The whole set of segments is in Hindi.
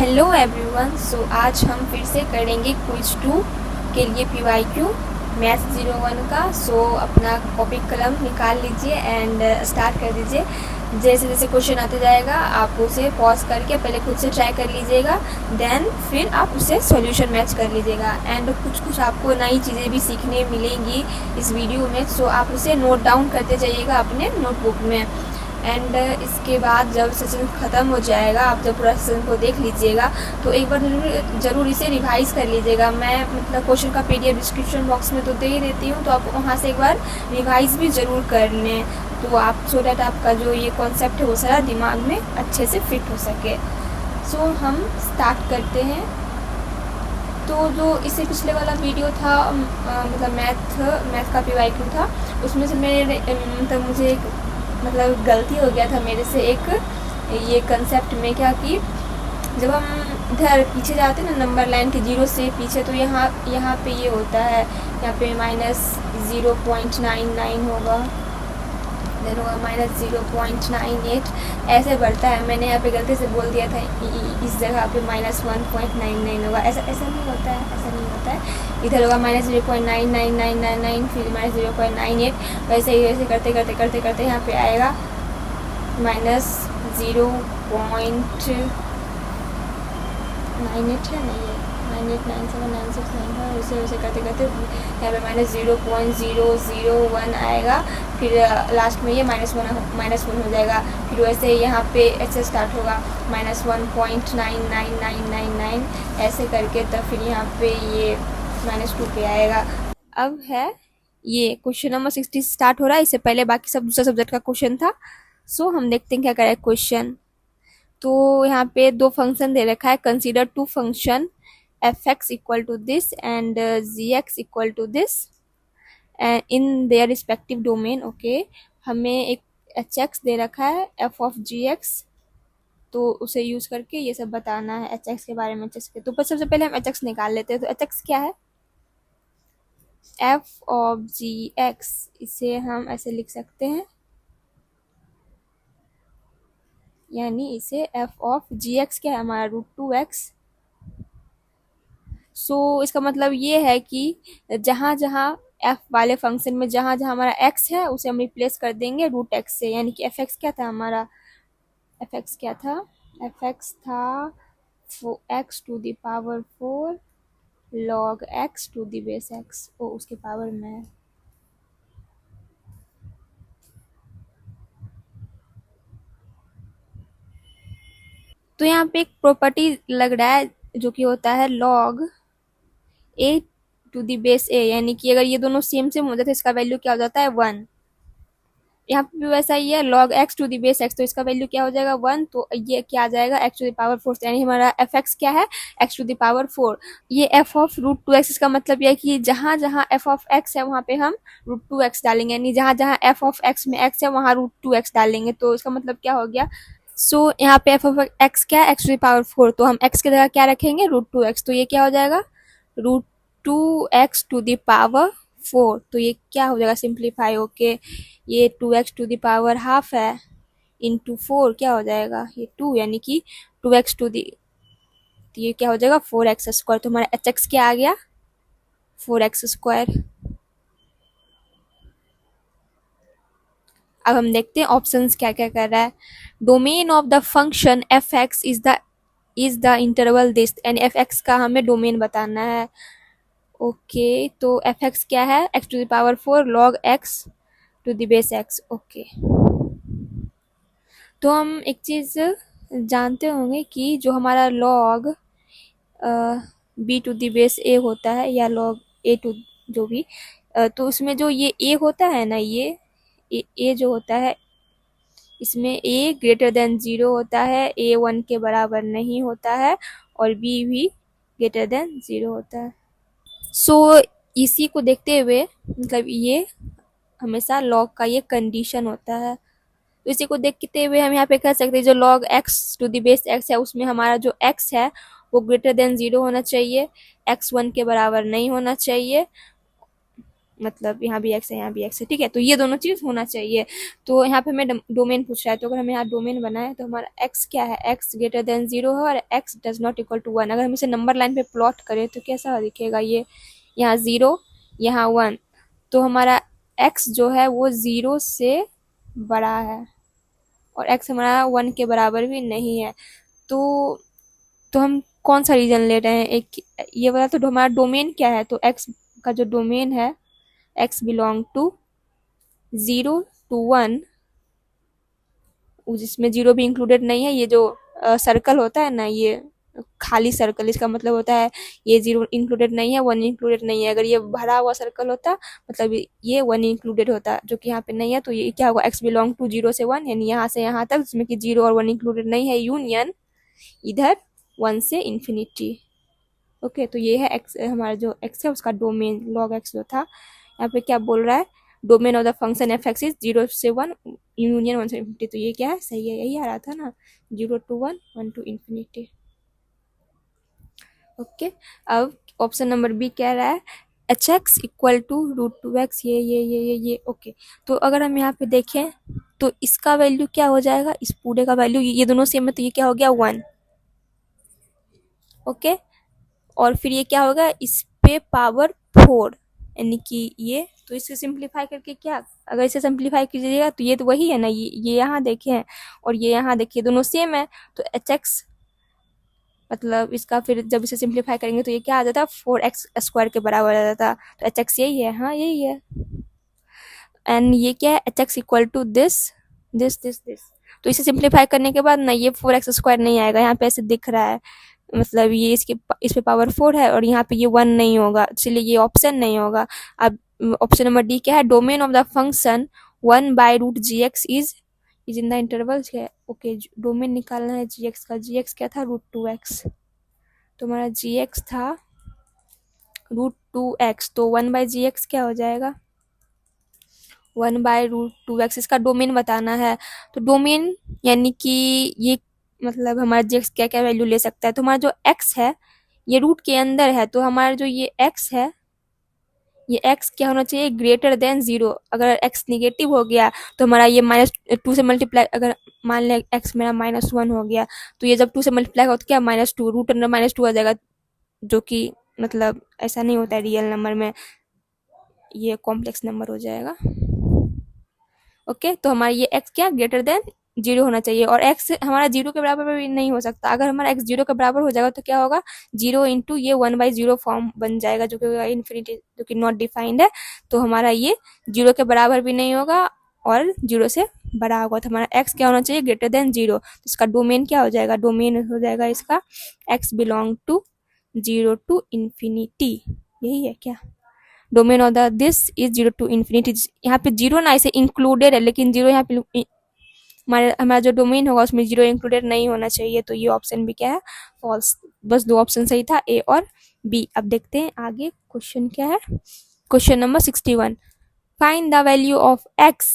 Hello everyone. सो आज हम फिर से करेंगे क्विज 2 के लिए PYQ मैथ 01 का। सो अपना कॉपी कलम निकाल लीजिए एंड स्टार्ट कर दीजिए। जैसे जैसे क्वेश्चन आते जाएगा आप उसे पॉज करके पहले खुद से ट्राई कर लीजिएगा, देन फिर आप उसे सॉल्यूशन मैच कर लीजिएगा। एंड कुछ आपको नई चीज़ें भी सीखने मिलेंगी इस वीडियो में। सो आप उसे नोट डाउन करते जाइएगा अपने नोटबुक में। एंड इसके बाद जब सेशन ख़त्म हो जाएगा, आप जब पूरा सेशन को देख लीजिएगा तो एक बार ज़रूर इसे रिवाइज कर लीजिएगा। मैं मतलब क्वेश्चन का PDF डिस्क्रिप्शन बॉक्स में तो दे ही देती हूँ, तो आप वहाँ से एक बार रिवाइज भी ज़रूर कर लें, तो आप सो डैट आपका जो ये कॉन्सेप्ट है वो सारा दिमाग में अच्छे से फिट हो सके। सो हम स्टार्ट करते हैं। तो जो इससे पिछले वाला वीडियो था मतलब मैथ का PYQ था, उसमें से मेरे मतलब मुझे एक मतलब गलती हो गया था मेरे से एक ये कंसेप्ट में, क्या कि जब हम इधर पीछे जाते हैं ना नंबर लाइन के 0 से पीछे, तो यहाँ पे ये होता है, यहाँ पे -0.99 होगा, देन होगा -0.98 ऐसे बढ़ता है। मैंने यहाँ पे गलती से बोल दिया था इस जगह पे -1.99 होगा। ऐसा नहीं होता है, ऐसा नहीं होता है। इधर होगा -0.99999 फिर -0.98, वैसे ही वैसे करते करते करते करते यहाँ पे आएगा -0.98 है नहीं है 98979695, वैसे वैसे करते करते यहाँ पे -0.001 आएगा, फिर लास्ट में ये -1 हो जाएगा। फिर वैसे यहाँ पे ऐसे स्टार्ट होगा -1.99999 ऐसे करके, तब फिर यहाँ पे ये -2 पे आएगा। अब है ये क्वेश्चन नंबर 60 स्टार्ट हो रहा है। इससे पहले बाकी सब दूसरा सब्जेक्ट का क्वेश्चन था। सो हम देखते हैं क्या करें क्वेश्चन। तो यहाँ पे दो फंक्शन दे रखा है, consider two function f(x) equal to this and g(x) equal to this in their respective domain. Okay, हमें एक h(x) दे रखा है f(g(x), तो उसे यूज करके ये सब बताना है h(x) के बारे में। h(x) के तो सबसे पहले हम h(x) निकाल लेते हैं। तो h(x) क्या है? f(g(x), इसे हम ऐसे लिख सकते हैं, यानी इसे f(g(x) क्या है हमारा √2x। सो इसका मतलब ये है कि जहाँ जहाँ f वाले फंक्शन में जहाँ जहाँ हमारा x है उसे हम रिप्लेस कर देंगे √x से, यानी कि fx क्या था हमारा? fx क्या था? fx था x to the power 4 log x to the base x, वो उसके पावर में है। तो यहाँ पे एक प्रॉपर्टी लग रहा है जो कि होता है log a to the base a, यानी कि अगर ये दोनों सेम हो जाते हैं इसका वैल्यू क्या हो जाता है? 1। यहाँ पे भी वैसा ही है, log x to the base x, तो इसका वैल्यू क्या हो जाएगा? 1। तो ये क्या आ जाएगा? x टू द पावर 4, यानी हमारा fx क्या है? x to the power 4। ये f ऑफ √2x, इसका मतलब यह है कि जहां जहां f ऑफ x है वहां पे हम √2x डालेंगे, यानी जहां जहां f ऑफ x में x है वहां √2x डालेंगे। तो इसका मतलब क्या हो गया? सो यहाँ पे f ऑफ x क्या है? x टू द पावर 4, तो हम x की जगह क्या रखेंगे? √2x। तो ये क्या हो जाएगा? √2x to the power 4। तो ये क्या हो जाएगा? सिंप्लीफाई होके ये 2x to the power half है इंटू 4 क्या हो जाएगा? ये 2, यानी कि 2x टू दी, तो ये क्या हो जाएगा? 4x square. तो हमारा hx क्या आ गया? 4x square. अब हम देखते हैं ऑप्शंस क्या क्या कर रहा है। Domain of the function f(x) is the interval this, and f(x) का हमें डोमेन बताना है। ओके, तो f(x) क्या है? x to the power 4 log x to the base x। Okay, तो हम एक चीज़ जानते होंगे कि जो हमारा log b to the base a होता है, या log a टू जो भी, तो उसमें जो ये a होता है ना, ये a जो होता है इसमें a ग्रेटर देन 0 होता है, a 1 के बराबर नहीं होता है, और b भी ग्रेटर देन 0 होता है। सो इसी को देखते हुए मतलब ये हमेशा log का ये कंडीशन होता है। तो इसी को देखते हुए हम यहाँ पे कह सकते हैं जो log x to the base x है उसमें हमारा जो x है वो ग्रेटर देन 0 होना चाहिए, x 1 के बराबर नहीं होना चाहिए, मतलब यहाँ भी x है, यहाँ भी x है, ठीक है। तो ये दोनों चीज़ होना चाहिए। तो यहाँ पे हमें डोमेन पूछ रहा है, तो अगर हमें यहाँ डोमेन बनाए तो हमारा x क्या है, x ग्रेटर देन 0 है और x does not equal to 1। अगर हम इसे नंबर लाइन पे प्लॉट करें तो कैसा दिखेगा, ये यहाँ 0 यहाँ 1, तो हमारा x जो है वो 0 से बड़ा है और x हमारा 1 के बराबर भी नहीं है। तो हम कौन सा रीजन ले रहे हैं, एक ये वाला। तो हमारा डोमेन क्या है, तो x का जो डोमेन है, x बिलोंग टू 0 to 1, जिसमें 0 भी इंक्लूडेड नहीं है। ये जो सर्कल होता है ना, ये खाली सर्कल, इसका मतलब होता है ये 0 इंक्लूडेड नहीं है, 1 इंक्लूडेड नहीं है। अगर ये भरा हुआ सर्कल होता मतलब ये 1 इंक्लूडेड होता, जो कि यहाँ पे नहीं है। तो ये क्या होगा, x बिलोंग टू 0 से 1, यानी यहाँ से यहाँ तक, जिसमें कि 0 और 1 इंक्लूडेड नहीं है, यूनियन इधर 1 से इन्फिनिटी। ओके, तो ये है x, हमारा जो x है उसका डोमेन log x जो था। यहाँ पे क्या बोल रहा है, domain of the function f x is 0 से 1 यूनियन 1 से इन्फिनिटी। तो ये क्या है, सही है, यही आ रहा था ना, 0 to 1, 1 to इन्फिनिटी। ओके, अब ऑप्शन नंबर बी कह रहा है H X equal to root two X, ये ओके। तो अगर हम यहाँ पे देखें तो इसका वैल्यू क्या हो जाएगा, इस पूरे का वैल्यू, ये दोनों सेम है तो ये क्या हो गया 1। ओके, और फिर ये क्या होगा, इस पे पावर 4, यानी कि ये, तो इसे सिंप्लीफाई करके क्या, अगर इसे सिंप्लीफाई कीजिएगा तो ये तो वही है ना, ये यहाँ देखें और ये यहाँ देखिए, दोनों सेम है। तो एच एक्स मतलब इसका फिर जब इसे सिंप्लीफाई करेंगे तो ये क्या आ जाता, 4x स्क्वायर के बराबर आ जाता। तो एच एक्स यही है, हाँ यही है। एंड ये क्या है, H X equal to this. तो इसे सिंप्लीफाई करने के बाद ना ये 4x स्क्वायर नहीं आएगा, यहाँ पे ऐसे दिख रहा है, मतलब ये इस पे पावर 4 है और यहाँ पे ये 1 नहीं होगा, इसलिए ये ऑप्शन नहीं होगा। अब ऑप्शन नंबर डी क्या है, domain of the function 1 by root G X is in the interval है। ओके, डोमेन निकालना है जी एक्स का, जी एक्स क्या था, √2x। तो हमारा जी एक्स था √2x, तो 1 बाय जी एक्स क्या हो जाएगा, 1 बाय √2x। इसका डोमेन बताना है। तो डोमेन यानी कि ये मतलब हमारा जी एक्स क्या क्या वैल्यू ले सकता है। तो हमारा जो x है ये रूट के अंदर है, तो हमारा जो ये x है, ये x क्या होना चाहिए, ग्रेटर देन 0। अगर x निगेटिव हो गया तो हमारा ये -2 से मल्टीप्लाई, अगर मान लें x मेरा -1 हो गया, तो ये जब 2 से मल्टीप्लाई हो तो क्या -2, रूट अंडर -2 आ जाएगा, जो कि मतलब ऐसा नहीं होता है रियल नंबर में, ये कॉम्प्लेक्स नंबर हो जाएगा। ओके, तो हमारा ये x क्या ग्रेटर देन 0 होना चाहिए, और x हमारा 0 के बराबर भी नहीं हो सकता। अगर हमारा x 0 के बराबर हो जाएगा तो क्या होगा, 0 इंटू ये 1/0 फॉर्म बन जाएगा, जो कि इन्फिनिटी, जो कि नॉट डिफाइंड है। तो हमारा ये 0 के बराबर भी नहीं होगा और 0 से बड़ा होगा। तो हमारा x क्या होना चाहिए, ग्रेटर देन 0। तो इसका डोमेन क्या हो जाएगा, डोमेन हो जाएगा इसका x belong to 0 to infinity, यही है क्या। Domain of the this is 0 to infinity. यहाँ पे 0 ना इसे इंक्लूडेड है, लेकिन 0 यहाँ पे हमारा जो डोमेन होगा उसमें 0 इंक्लूडेड नहीं होना चाहिए। तो ये ऑप्शन भी क्या है, फॉल्स। बस 2 ऑप्शन सही था, ए और बी। अब देखते हैं आगे क्वेश्चन क्या है। Question number 61, find the value of x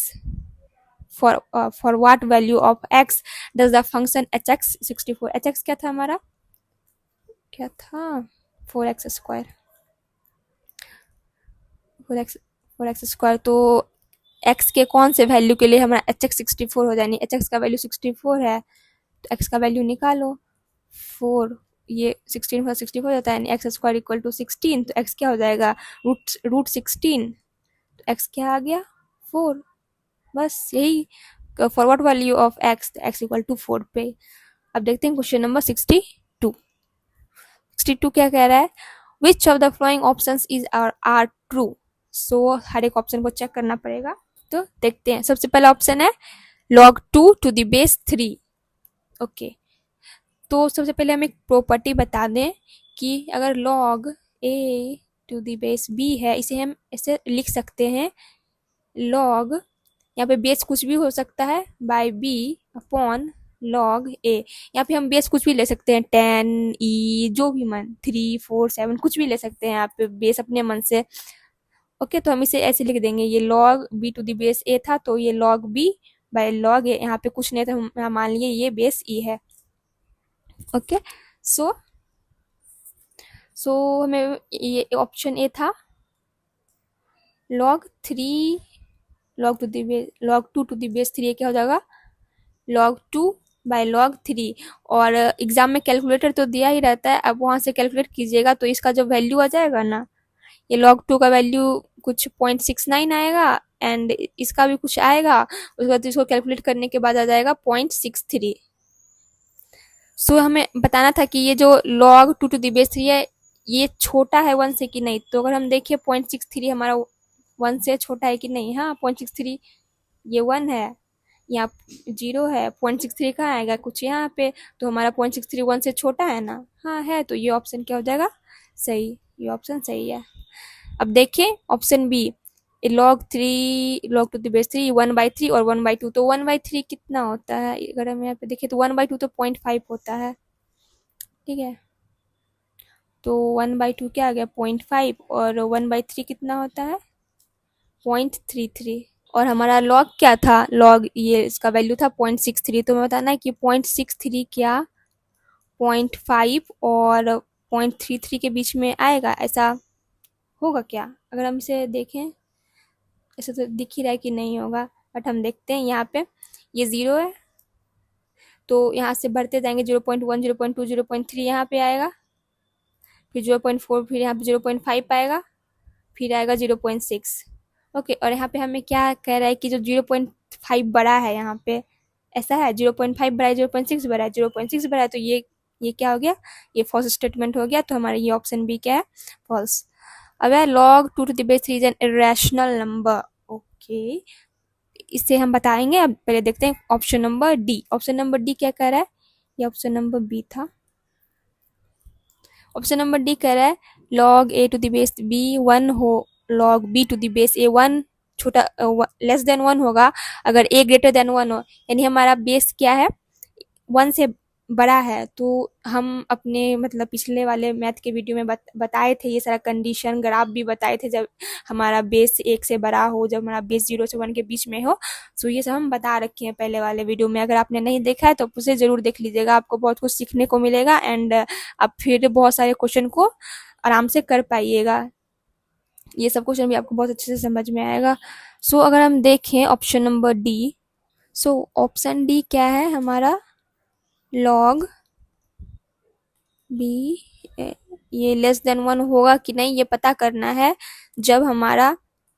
for what value of x does the function hx 64। hx क्या था हमारा, क्या था, 4x स्क्वायर, 4x स्क्वायर। तो x के कौन से वैल्यू के लिए हमारा एच एक्स 64 हो जाए, एच एक्स का वैल्यू 64 है तो x का वैल्यू निकालो 4, ये 16 पर 64 जाता है, एक्स स्क्वायर इक्वल टू 16। तो x क्या हो जाएगा, रूट 16। तो x क्या आ गया 4, बस यही। Forward value of x, x equal to 4 पे। अब देखते हैं क्वेश्चन नंबर 62। 62 क्या कह रहा है, which of the following options is are true. So हर एक ऑप्शन को चेक करना पड़ेगा। तो देखते हैं, सबसे पहला ऑप्शन है log 2 to the base 3। Okay, तो सबसे पहले हम एक प्रॉपर्टी बता दें कि अगर log a to the base b है, इसे हम ऐसे लिख सकते हैं log, यहाँ पे बेस कुछ भी हो सकता है, by b upon log a। यहाँ पे हम बेस कुछ भी ले सकते हैं, 10 e जो भी मन, 3 4 7 कुछ भी ले सकते हैं यहाँ पे बेस अपने मन से। ओके, तो हम इसे ऐसे लिख देंगे, ये log b to the base a था, तो ये log b by log a, यहाँ पे कुछ नहीं था, हम मान लिए ये बेस e है। ओके, सो हमें ये ऑप्शन ए था, log 3 log 2 to the base 3 क्या हो जाएगा log 2 बाय log 3। और एग्जाम में कैलकुलेटर तो दिया ही रहता है, अब वहां से कैलकुलेट कीजिएगा तो इसका जो वैल्यू आ जाएगा ना, ये log 2 का वैल्यू कुछ 0.69 आएगा एंड इसका भी कुछ आएगा, उसके बाद इसको कैलकुलेट करने के बाद आ जाएगा 0.63। सो हमें बताना था कि ये जो log 2 टू दी बेस 3 है ये छोटा है 1 से कि नहीं। तो अगर हम देखिए 0.63 हमारा 1 से छोटा है कि नहीं। हाँ 0.63 ये 1 है, यहाँ 0 है, 0.63 कहाँ आएगा कुछ यहाँ पे, तो हमारा 0.63 1 से छोटा है ना। हाँ है, तो ये ऑप्शन क्या हो जाएगा सही, ये ऑप्शन सही है। अब देखिए option B, log 2 the base 3 1/3 और 1/2, तो 1/3 कितना होता है, अगर हम यहाँ पे देखें तो 1/2 तो 0.5 होता है, ठीक है। तो 1/2 क्या आ गया 0.5 और 1/3 कितना होता है 0.33। और हमारा लॉग क्या था, लॉग ये इसका वैल्यू था 0.63, तो हमें बताना है कि 0.63 क्या 0.5 और 0.33 के बीच में आएगा, ऐसा होगा क्या। अगर हम इसे देखें ऐसे तो दिख ही रहा है कि नहीं होगा, बट हम देखते हैं यहाँ पे ये 0 है तो यहाँ से बढ़ते जाएंगे 0.1 0.2 0.3 यहाँ पे आएगा, फिर 0.4, फिर यहाँ पे 0.5 आएगा, फिर आएगा 0.6। ओके, और यहाँ पे हमें क्या कह रहा है कि जो 0.5 बड़ा है यहाँ पे, ऐसा है 0.5 बड़ा है 0.6 बड़ा है, 0.6 बड़ा है, तो ये क्या हो गया, ये फॉल्स स्टेटमेंट हो गया। तो हमारा ये ऑप्शन बी क्या है फॉल्स। अब है log 2 to the base 3 is an irrational number. Okay, इसे हम बताएंगे। अब पहले देखते हैं option number D. Option number D क्या कह रहा है, ये ऑप्शन नंबर बी था। ऑप्शन नंबर डी कह रहा है log a to the base b 1 हो, log b to the base a 1 छोटा लेस देन 1 होगा अगर a ग्रेटर देन 1 हो, यानी हमारा बेस क्या है 1 से बड़ा है। तो हम अपने मतलब पिछले वाले मैथ के वीडियो में बताए थे ये सारा कंडीशन, ग्राफ भी बताए थे, जब हमारा बेस 1 से बड़ा हो, जब हमारा बेस 0 से 1 के बीच में हो। सो ये सब हम बता रखे हैं पहले वाले वीडियो में, अगर आपने नहीं देखा है तो उसे ज़रूर देख लीजिएगा, आपको बहुत कुछ सीखने को मिलेगा एंड आप फिर बहुत सारे क्वेश्चन को आराम से कर पाइएगा, ये सब क्वेश्चन भी आपको बहुत अच्छे से समझ में आएगा। सो अगर हम देखें option number D, so option D क्या है हमारा log बी, ये लेस देन 1 होगा कि नहीं ये पता करना है। जब हमारा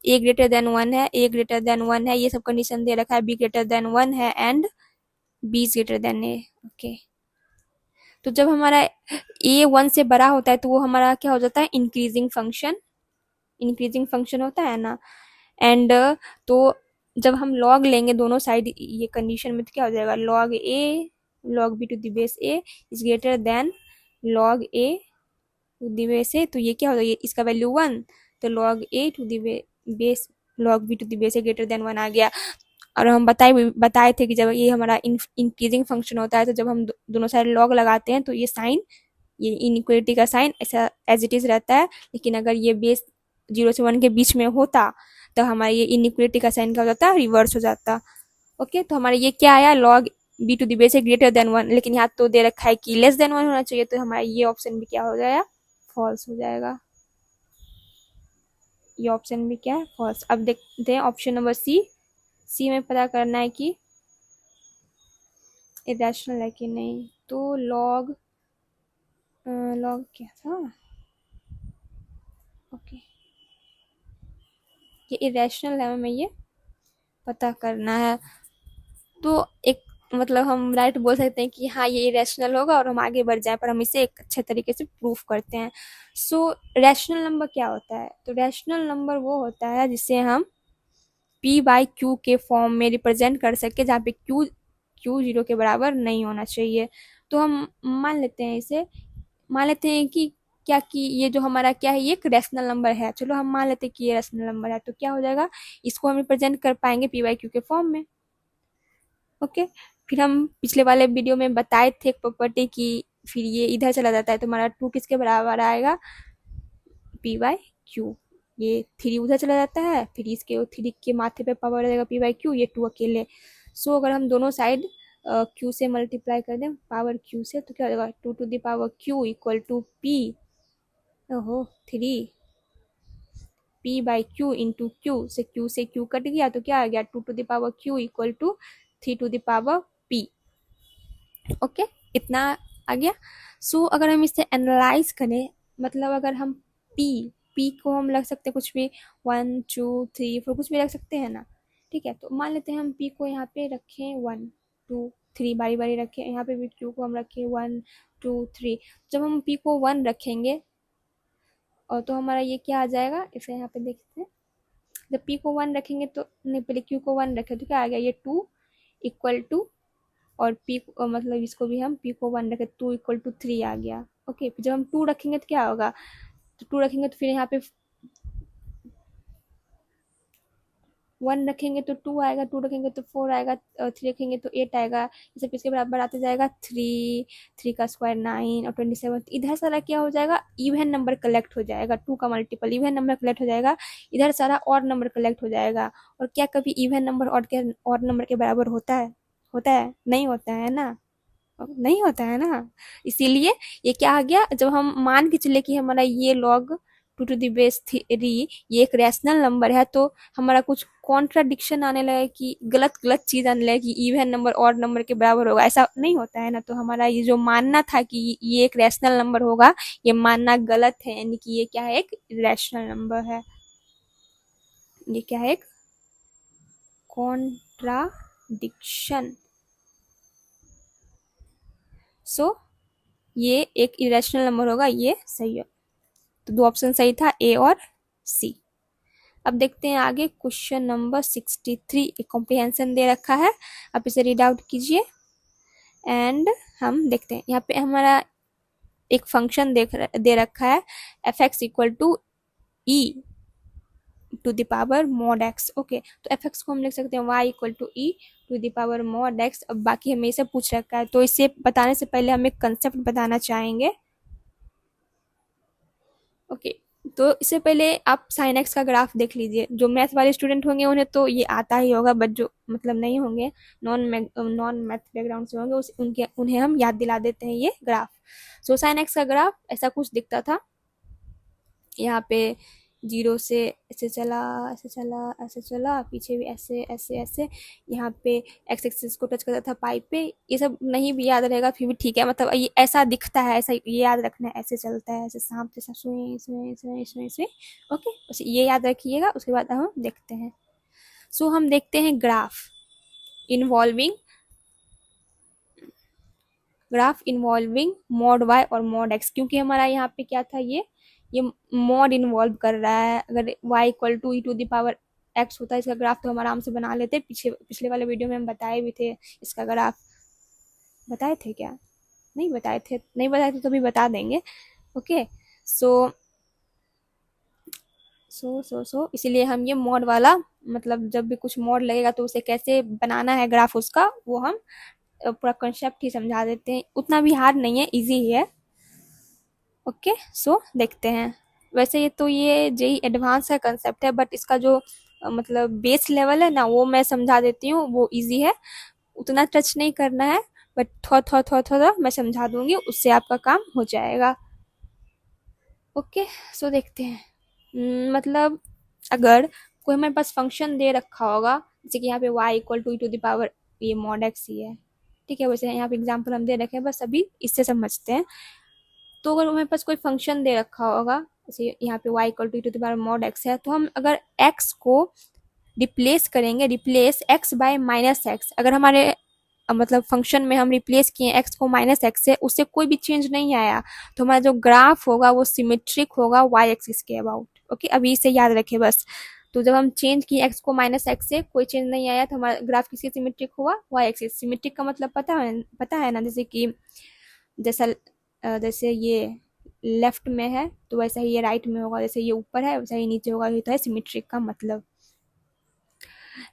a ग्रेटर देन 1 है, a ग्रेटर देन 1 है, ये सब कंडीशन दे रखा है, b ग्रेटर देन 1 है and b is greater then a। Okay, तो जब हमारा a 1 से बड़ा होता है तो वो हमारा क्या हो जाता है इंक्रीजिंग फंक्शन, इंक्रीजिंग फंक्शन होता है ना। एंड तो जब हम log लेंगे दोनों साइड ये कंडीशन में, तो क्या हो जाएगा log a log b to the base a is greater than log a to the base a, तो ये क्या हो जाएगा इसका वैल्यू 1, तो log a to the base log b to the base a greater than 1 आ गया। और हम बताए थे कि जब ये हमारा इंक्रीजिंग फंक्शन होता है तो जब हम दोनों साइड log लगाते हैं तो ये साइन, ये इनइक्वालिटी का साइन ऐसा एज इट इज रहता है, लेकिन अगर ये बेस 0 से 1 के बीच में होता तो हमारा ये इनइक्वालिटी का साइन क्या हो जाता रिवर्स हो जाता। ओके, तो हमारा ये क्या आया log b to the base है ग्रेटर देन 1, लेकिन यहाँ तो दे रखा है कि लेस देन 1 होना चाहिए, तो हमारा ये ऑप्शन भी क्या हो जाएगा फॉल्स हो जाएगा, ये ऑप्शन भी क्या है फॉल्स। अब देखते हैं ऑप्शन नंबर सी। सी में पता करना है कि इरेशनल है कि नहीं, तो लॉग क्या था, ओके ये इरेशनल है, हमें ये पता करना है। तो एक मतलब हम राइट बोल सकते हैं कि हाँ ये इरेशनल होगा और हम आगे बढ़ जाए, पर हम इसे एक अच्छे तरीके से प्रूफ करते हैं। सो रैशनल नंबर क्या होता है, तो रैशनल नंबर वो होता है जिसे हम p/q के फॉर्म में रिप्रेजेंट कर सके, जहाँ पे q 0 के बराबर नहीं होना चाहिए। तो हम मान लेते हैं इसे, मान लेते हैं कि क्या कि ये जो हमारा क्या है ये एक रैशनल नंबर है, चलो हम मान लेते हैं कि ये रैशनल नंबर है, तो क्या हो जाएगा इसको हम रिप्रेजेंट कर पाएंगे p/q के फॉर्म में। ओके, फिर हम पिछले वाले वीडियो में बताए थे प्रॉपर्टी की, फिर ये इधर चला जाता है तो हमारा 2 किसके बराबर आएगा p/q, ये 3 उधर चला जाता है, फिर इसके 3 के माथे पे पावर रहेगा p/q, ये 2 अकेले। सो अगर हम दोनों साइड q से मल्टीप्लाई कर दें पावर q से, तो क्या हो जाएगा 2 to the power q equal to p, ओहो 3 p by Q into Q से क्यू कट गया तो क्या आ गया 2 to the power q equal to 3 to the power p। Okay, इतना आ गया। सो अगर हम इसे एनालाइज करें, मतलब अगर हम p को हम रख सकते हैं कुछ भी 1 2 3 4 कुछ भी रख सकते हैं ना, ठीक है। तो मान लेते हैं हम p को यहाँ पे रखें 1 2 3 बारी बारी रखें, यहाँ पे भी q को हम रखें 1 2 3। जब हम p को 1 रखेंगे और तो हमारा ये क्या आ जाएगा, इसे यहाँ पे देखते हैं। जब p को 1 रखेंगे तो नहीं, पहले q को 1 रखें तो क्या आ गया, ये 2 इक्वल टू, और p मतलब इसको भी हम p को 1 रखें 2 इक्वल टू 3 आ गया। ओके, फिर जब हम 2 रखेंगे तो क्या होगा, तो 2 रखेंगे तो फिर यहाँ पे 1 रखेंगे तो 2 आएगा, 2 रखेंगे तो 4 आएगा, 3 रखेंगे तो 8 आएगा। ये सब किसके बराबर आते जाएगा, 3 का स्क्वायर 9 और 27। इधर सारा क्या हो जाएगा, इवन नंबर कलेक्ट हो जाएगा, 2 का मल्टीपल इवन नंबर कलेक्ट हो जाएगा, इधर सारा और नंबर कलेक्ट हो जाएगा। और क्या कभी इवन नंबर और नंबर के बराबर होता है, होता है नहीं होता है ना, नहीं होता है ना। इसीलिए ये क्या आ गया, जब हम मान के चले कि हमारा ये log 2 टू द बेस 3 ये एक रैशनल नंबर है, तो हमारा कुछ कॉन्ट्राडिक्शन आने लगे कि गलत गलत चीज आने लगे कि इवन नंबर और नंबर के बराबर होगा, ऐसा नहीं होता है ना। तो हमारा ये जो मानना था कि ये एक रैशनल नंबर होगा, ये मानना गलत है, यानी कि ये क्या है, एक रैशनल नंबर है। ये क्या है, एक कॉन्ट्राडिक्शन। सो ये एक इरेशनल नंबर होगा, ये सही है। तो 2 ऑप्शन सही था, ए और सी। अब देखते हैं आगे क्वेश्चन नंबर 63। एक कॉम्प्रिहेंशन दे रखा है, आप इसे रीड आउट कीजिए एंड हम देखते हैं। यहाँ पे हमारा एक फंक्शन दे रखा है F X equal to E to the power mod X. Okay, तो एफ एक्स को हम लिख सकते हैं y equal to E to the power mod X. अब बाकी हमें इसे पूछ रखा है, तो इसे बताने से पहले हम एक कंसेप्ट बताना चाहेंगे। ओके, तो इससे पहले आप साइन एक्स का ग्राफ देख लीजिए। जो मैथ वाले स्टूडेंट होंगे उन्हें तो ये आता ही होगा, बट जो मतलब नहीं होंगे, नॉन मैथ बैकग्राउंड से होंगे, उन्हें हम याद दिला देते हैं ये ग्राफ। सो साइन एक्स का ग्राफ ऐसा कुछ दिखता था। यहाँ पे 0 से ऐसे चला, ऐसे चला, ऐसे चला, पीछे भी ऐसे ऐसे ऐसे, यहाँ पे एक्स एक्सिस को टच करता था पाई पे। ये सब नहीं भी याद रहेगा फिर भी ठीक है, मतलब ये ऐसा दिखता है, ऐसा ये याद रखना है, ऐसे चलता है, ऐसे सांप जैसा सुई सुई सुई सुई सुई। ओके, बस ये याद रखिएगा। उसके बाद हम देखते हैं। सो हम देखते हैं ग्राफ इन्वॉल्विंग मॉड वाई और मॉड एक्स, क्योंकि हमारा यहाँ पे क्या था, ये मॉड इन्वॉल्व कर रहा है। अगर y equal to E to the power X होता है इसका ग्राफ, तो हम आराम से बना लेते। पिछले वाले वीडियो में हम बताए भी थे इसका ग्राफ। बताए थे क्या, नहीं बताए थे, नहीं बताए थे तो भी बता देंगे। ओके, सो इसीलिए हम ये मॉड वाला, मतलब जब भी कुछ मॉड लगेगा तो उसे कैसे बनाना है ग्राफ उसका, वो हम पूरा कंसेप्ट ही समझा देते हैं। उतना भी हार्ड नहीं है, इजी ही है। ओके, सो देखते हैं। वैसे ये जेई एडवांस का कंसेप्ट है, बट इसका जो मतलब बेस लेवल है ना, वो मैं समझा देती हूँ, वो इजी है, उतना टच नहीं करना है, बट थोड़ा मैं समझा दूंगी, उससे आपका काम हो जाएगा। ओके, सो देखते हैं। मतलब अगर कोई हमारे पास फंक्शन दे रखा होगा, जैसे कि यहाँ पे y equal to E to the power ये मॉड एक्स ही है, ठीक है। वैसे यहाँ पे एग्जाम्पल हम दे रखे हैं, बस अभी इससे समझते हैं। तो अगर हमारे पास कोई फंक्शन दे रखा होगा, जैसे यहाँ पे y equal to E to the power mod X है, तो हम अगर x को रिप्लेस करेंगे, replace x by minus X, अगर हमारे मतलब फंक्शन में हम रिप्लेस किए x को माइनस एक्स से, उससे कोई भी चेंज नहीं आया, तो हमारा जो ग्राफ होगा वो सिमेट्रिक होगा y एक्सिस के अबाउट। ओके, अभी इसे याद रखें बस। तो जब हम चेंज किए x को माइनस एक्स से, कोई चेंज नहीं आया, तो हमारा ग्राफ किसके सिमेट्रिक हुआ, y एक्सिस। सिमेट्रिक का मतलब पता है ना, जैसे कि जैसे ये लेफ्ट में है तो वैसा ही ये राइट में होगा, जैसे ये ऊपर है वैसा ही नीचे होगा, ये तो है सिमेट्रिक का मतलब।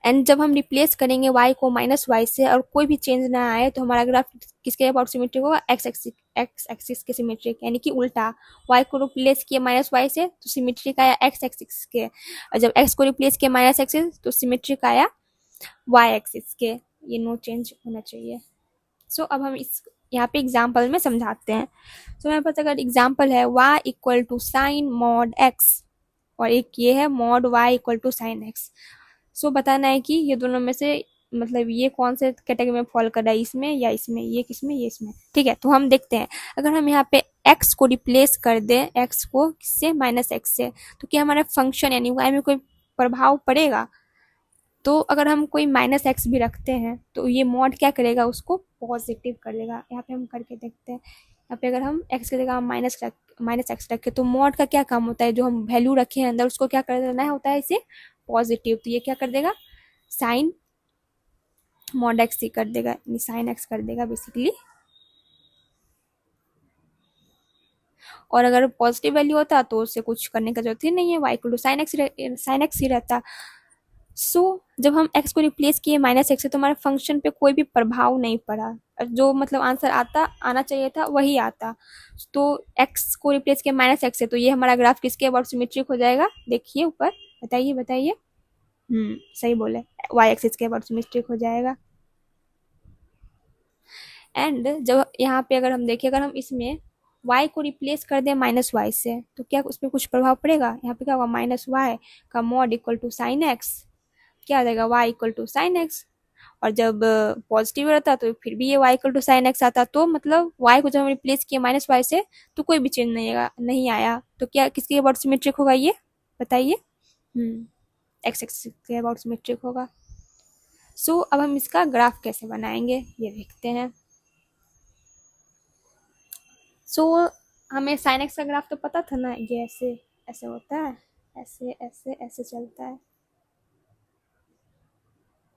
एंड जब हम रिप्लेस करेंगे y को माइनस वाई से और कोई भी चेंज ना आए, तो हमारा ग्राफ किसके अबाउट सिमेट्रिक होगा, एक्स एक्सिस के सिमेट्रिक, यानी कि उल्टा। y को रिप्लेस किया माइनस वाई से तो सिमेट्रिक आया एक्स एक्सिस के, और जब x को रिप्लेस किया माइनस एक्सिस तो सिमेट्रिक आया y एक्सिस के। ये नो चेंज होना चाहिए। सो अब हम इस यहाँ पे एग्जाम्पल में समझाते हैं। तो मेरे पास अगर एग्जाम्पल है y equal to sine mod x, और एक ये है mod y equal to sine x. So बताना है कि ये दोनों में से मतलब ये कौन से कैटेगरी में फॉल कर रहा है, इसमें या इसमें, ये किसमें, ये इसमें। ठीक है, तो हम देखते हैं। अगर हम यहाँ पे x को रिप्लेस कर दें, x को किससे, माइनस एक्स से, तो क्या हमारा फंक्शन यानी y में कोई प्रभाव पड़ेगा? तो अगर हम कोई माइनस एक्स भी रखते हैं तो ये मॉड क्या करेगा, उसको पॉजिटिव कर देगा। यहाँ पे हम करके देखते हैं। यहाँ पे अगर हम एक्स की जगह माइनस एक्स रखें तो मॉड का क्या काम होता है, जो हम वैल्यू रखे हैं अंदर उसको क्या कर देना होता है, इसे पॉजिटिव। तो ये क्या कर देगा, साइन मॉड एक्स ही कर देगा, यानी साइन एक्स कर देगा बेसिकली। और अगर पॉजिटिव वैल्यू होता तो उससे कुछ करने का जरूरत ही नहीं है, y equal to sine x ही रहता। सो जब हम x को रिप्लेस किए माइनस एक्स से तो हमारे फंक्शन पे कोई भी प्रभाव नहीं पड़ा, जो मतलब आंसर आना चाहिए था वही आता। तो x को रिप्लेस किया माइनस एक्स से, तो ये हमारा ग्राफ किसके अबाउट सिमेट्रिक हो जाएगा, देखिए ऊपर, बताइए बताइए। सही बोले, y एक्सिस के अबाउट सिमेट्रिक हो जाएगा। एंड जब यहाँ पे अगर हम देखें, अगर हम इसमें y को रिप्लेस कर दें माइनस वाई से तो क्या उस पर कुछ प्रभाव पड़ेगा? यहाँ पे क्या होगा, माइनस वाई का mod equal to sine X, क्या आ जाएगा, y equal to sine X. और जब पॉजिटिव रहता तो फिर भी ये y equal to sine X आता। तो मतलब y को जब हम रिप्लेस किए माइनस वाई से तो कोई भी चेंज नहीं आया। तो क्या किसके अबाउट सिमेट्रिक होगा ये, बताइए। एक्स एक्सिस के अबाउट सिमेट्रिक होगा। सो अब हम इसका ग्राफ कैसे बनाएंगे ये देखते हैं। सो हमें साइन एक्स का ग्राफ तो पता था ना, ये ऐसे ऐसे होता है, ऐसे ऐसे ऐसे चलता है,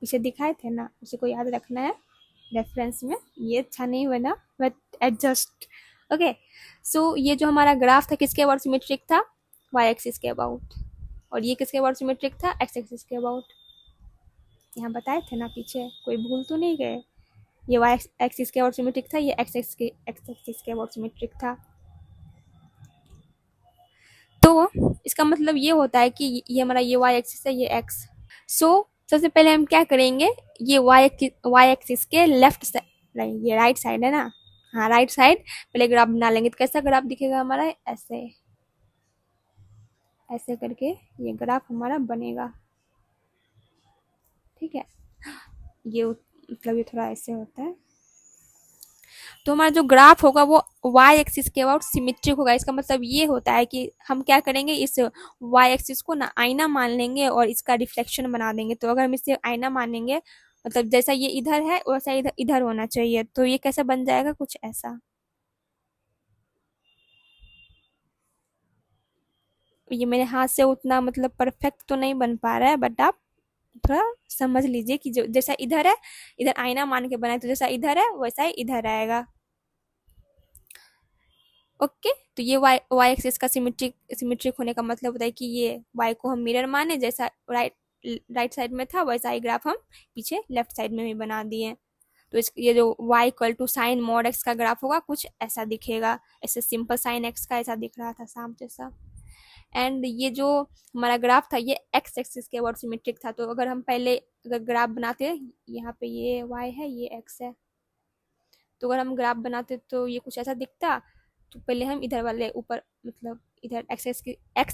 पीछे दिखाए थे ना, उसी को याद रखना है रेफरेंस में। ये अच्छा नहीं बना बट एडजस्ट। ओके, सो ये जो हमारा ग्राफ था किसके अबाउट सिमेट्रिक था, वाई एक्सिस के अबाउट। और ये किसके अबाउट सिमेट्रिक था, एक्स एक्सिस के अबाउट। यहाँ बताए थे ना पीछे, कोई भूल तो नहीं गए। ये वाई एक्सिस के अबाउट सिमेट्रिक था, ये एक्स एक्सिस के अबाउट सिमेट्रिक था। तो इसका मतलब ये होता है कि ये हमारा ये वाई एक्सिस है, ये एक्स। सो सबसे पहले हम क्या करेंगे, ये वाई एक्सिस के लेफ्ट साइड, ये राइट साइड है ना, हाँ राइट साइड पहले ग्राफ बना लेंगे। तो कैसा ग्राफ दिखेगा हमारा, ऐसे ऐसे करके ये ग्राफ हमारा बनेगा। ठीक है, ये मतलब ये थोड़ा ऐसे होता है। तो हमारा जो ग्राफ होगा वो y एक्सिस के अबाउट सिमेट्रिक होगा। इसका मतलब ये होता है कि हम क्या करेंगे, इस y एक्सिस को ना आईना मान लेंगे और इसका रिफ्लेक्शन बना देंगे। तो अगर हम इसे आईना मानेंगे, मतलब जैसा ये इधर है वैसा इधर इधर होना चाहिए। तो ये कैसा बन जाएगा, कुछ ऐसा। ये मेरे हाथ से उतना मतलब परफेक्ट तो नहीं बन पा रहा है, बट आप थोड़ा समझ लीजिए कि जो जैसा इधर है, इधर आईना मान के बनाए तो जैसा इधर है वैसा ही इधर आएगा। ओके, तो ये वाई एक्सिस का सिमेट्रिक होने का मतलब होता है कि ये वाई को हम मिरर माने, जैसा राइट साइड में था वैसा ही ग्राफ हम पीछे लेफ्ट साइड में भी बना दिए। तो ये जो y equal to sine mod X का ग्राफ होगा कुछ ऐसा दिखेगा, ऐसे सिंपल साइन एक्स का ऐसा दिख रहा था साम जैसा। एंड ये जो हमारा ग्राफ था ये एक्स एक्सिस के अबाउट सिमेट्रिक था। तो अगर हम पहले अगर ग्राफ बनाते, यहाँ पे ये y है ये x है, तो अगर हम ग्राफ बनाते तो ये कुछ ऐसा दिखता। तो पहले हम इधर वाले ऊपर मतलब इधर एक्स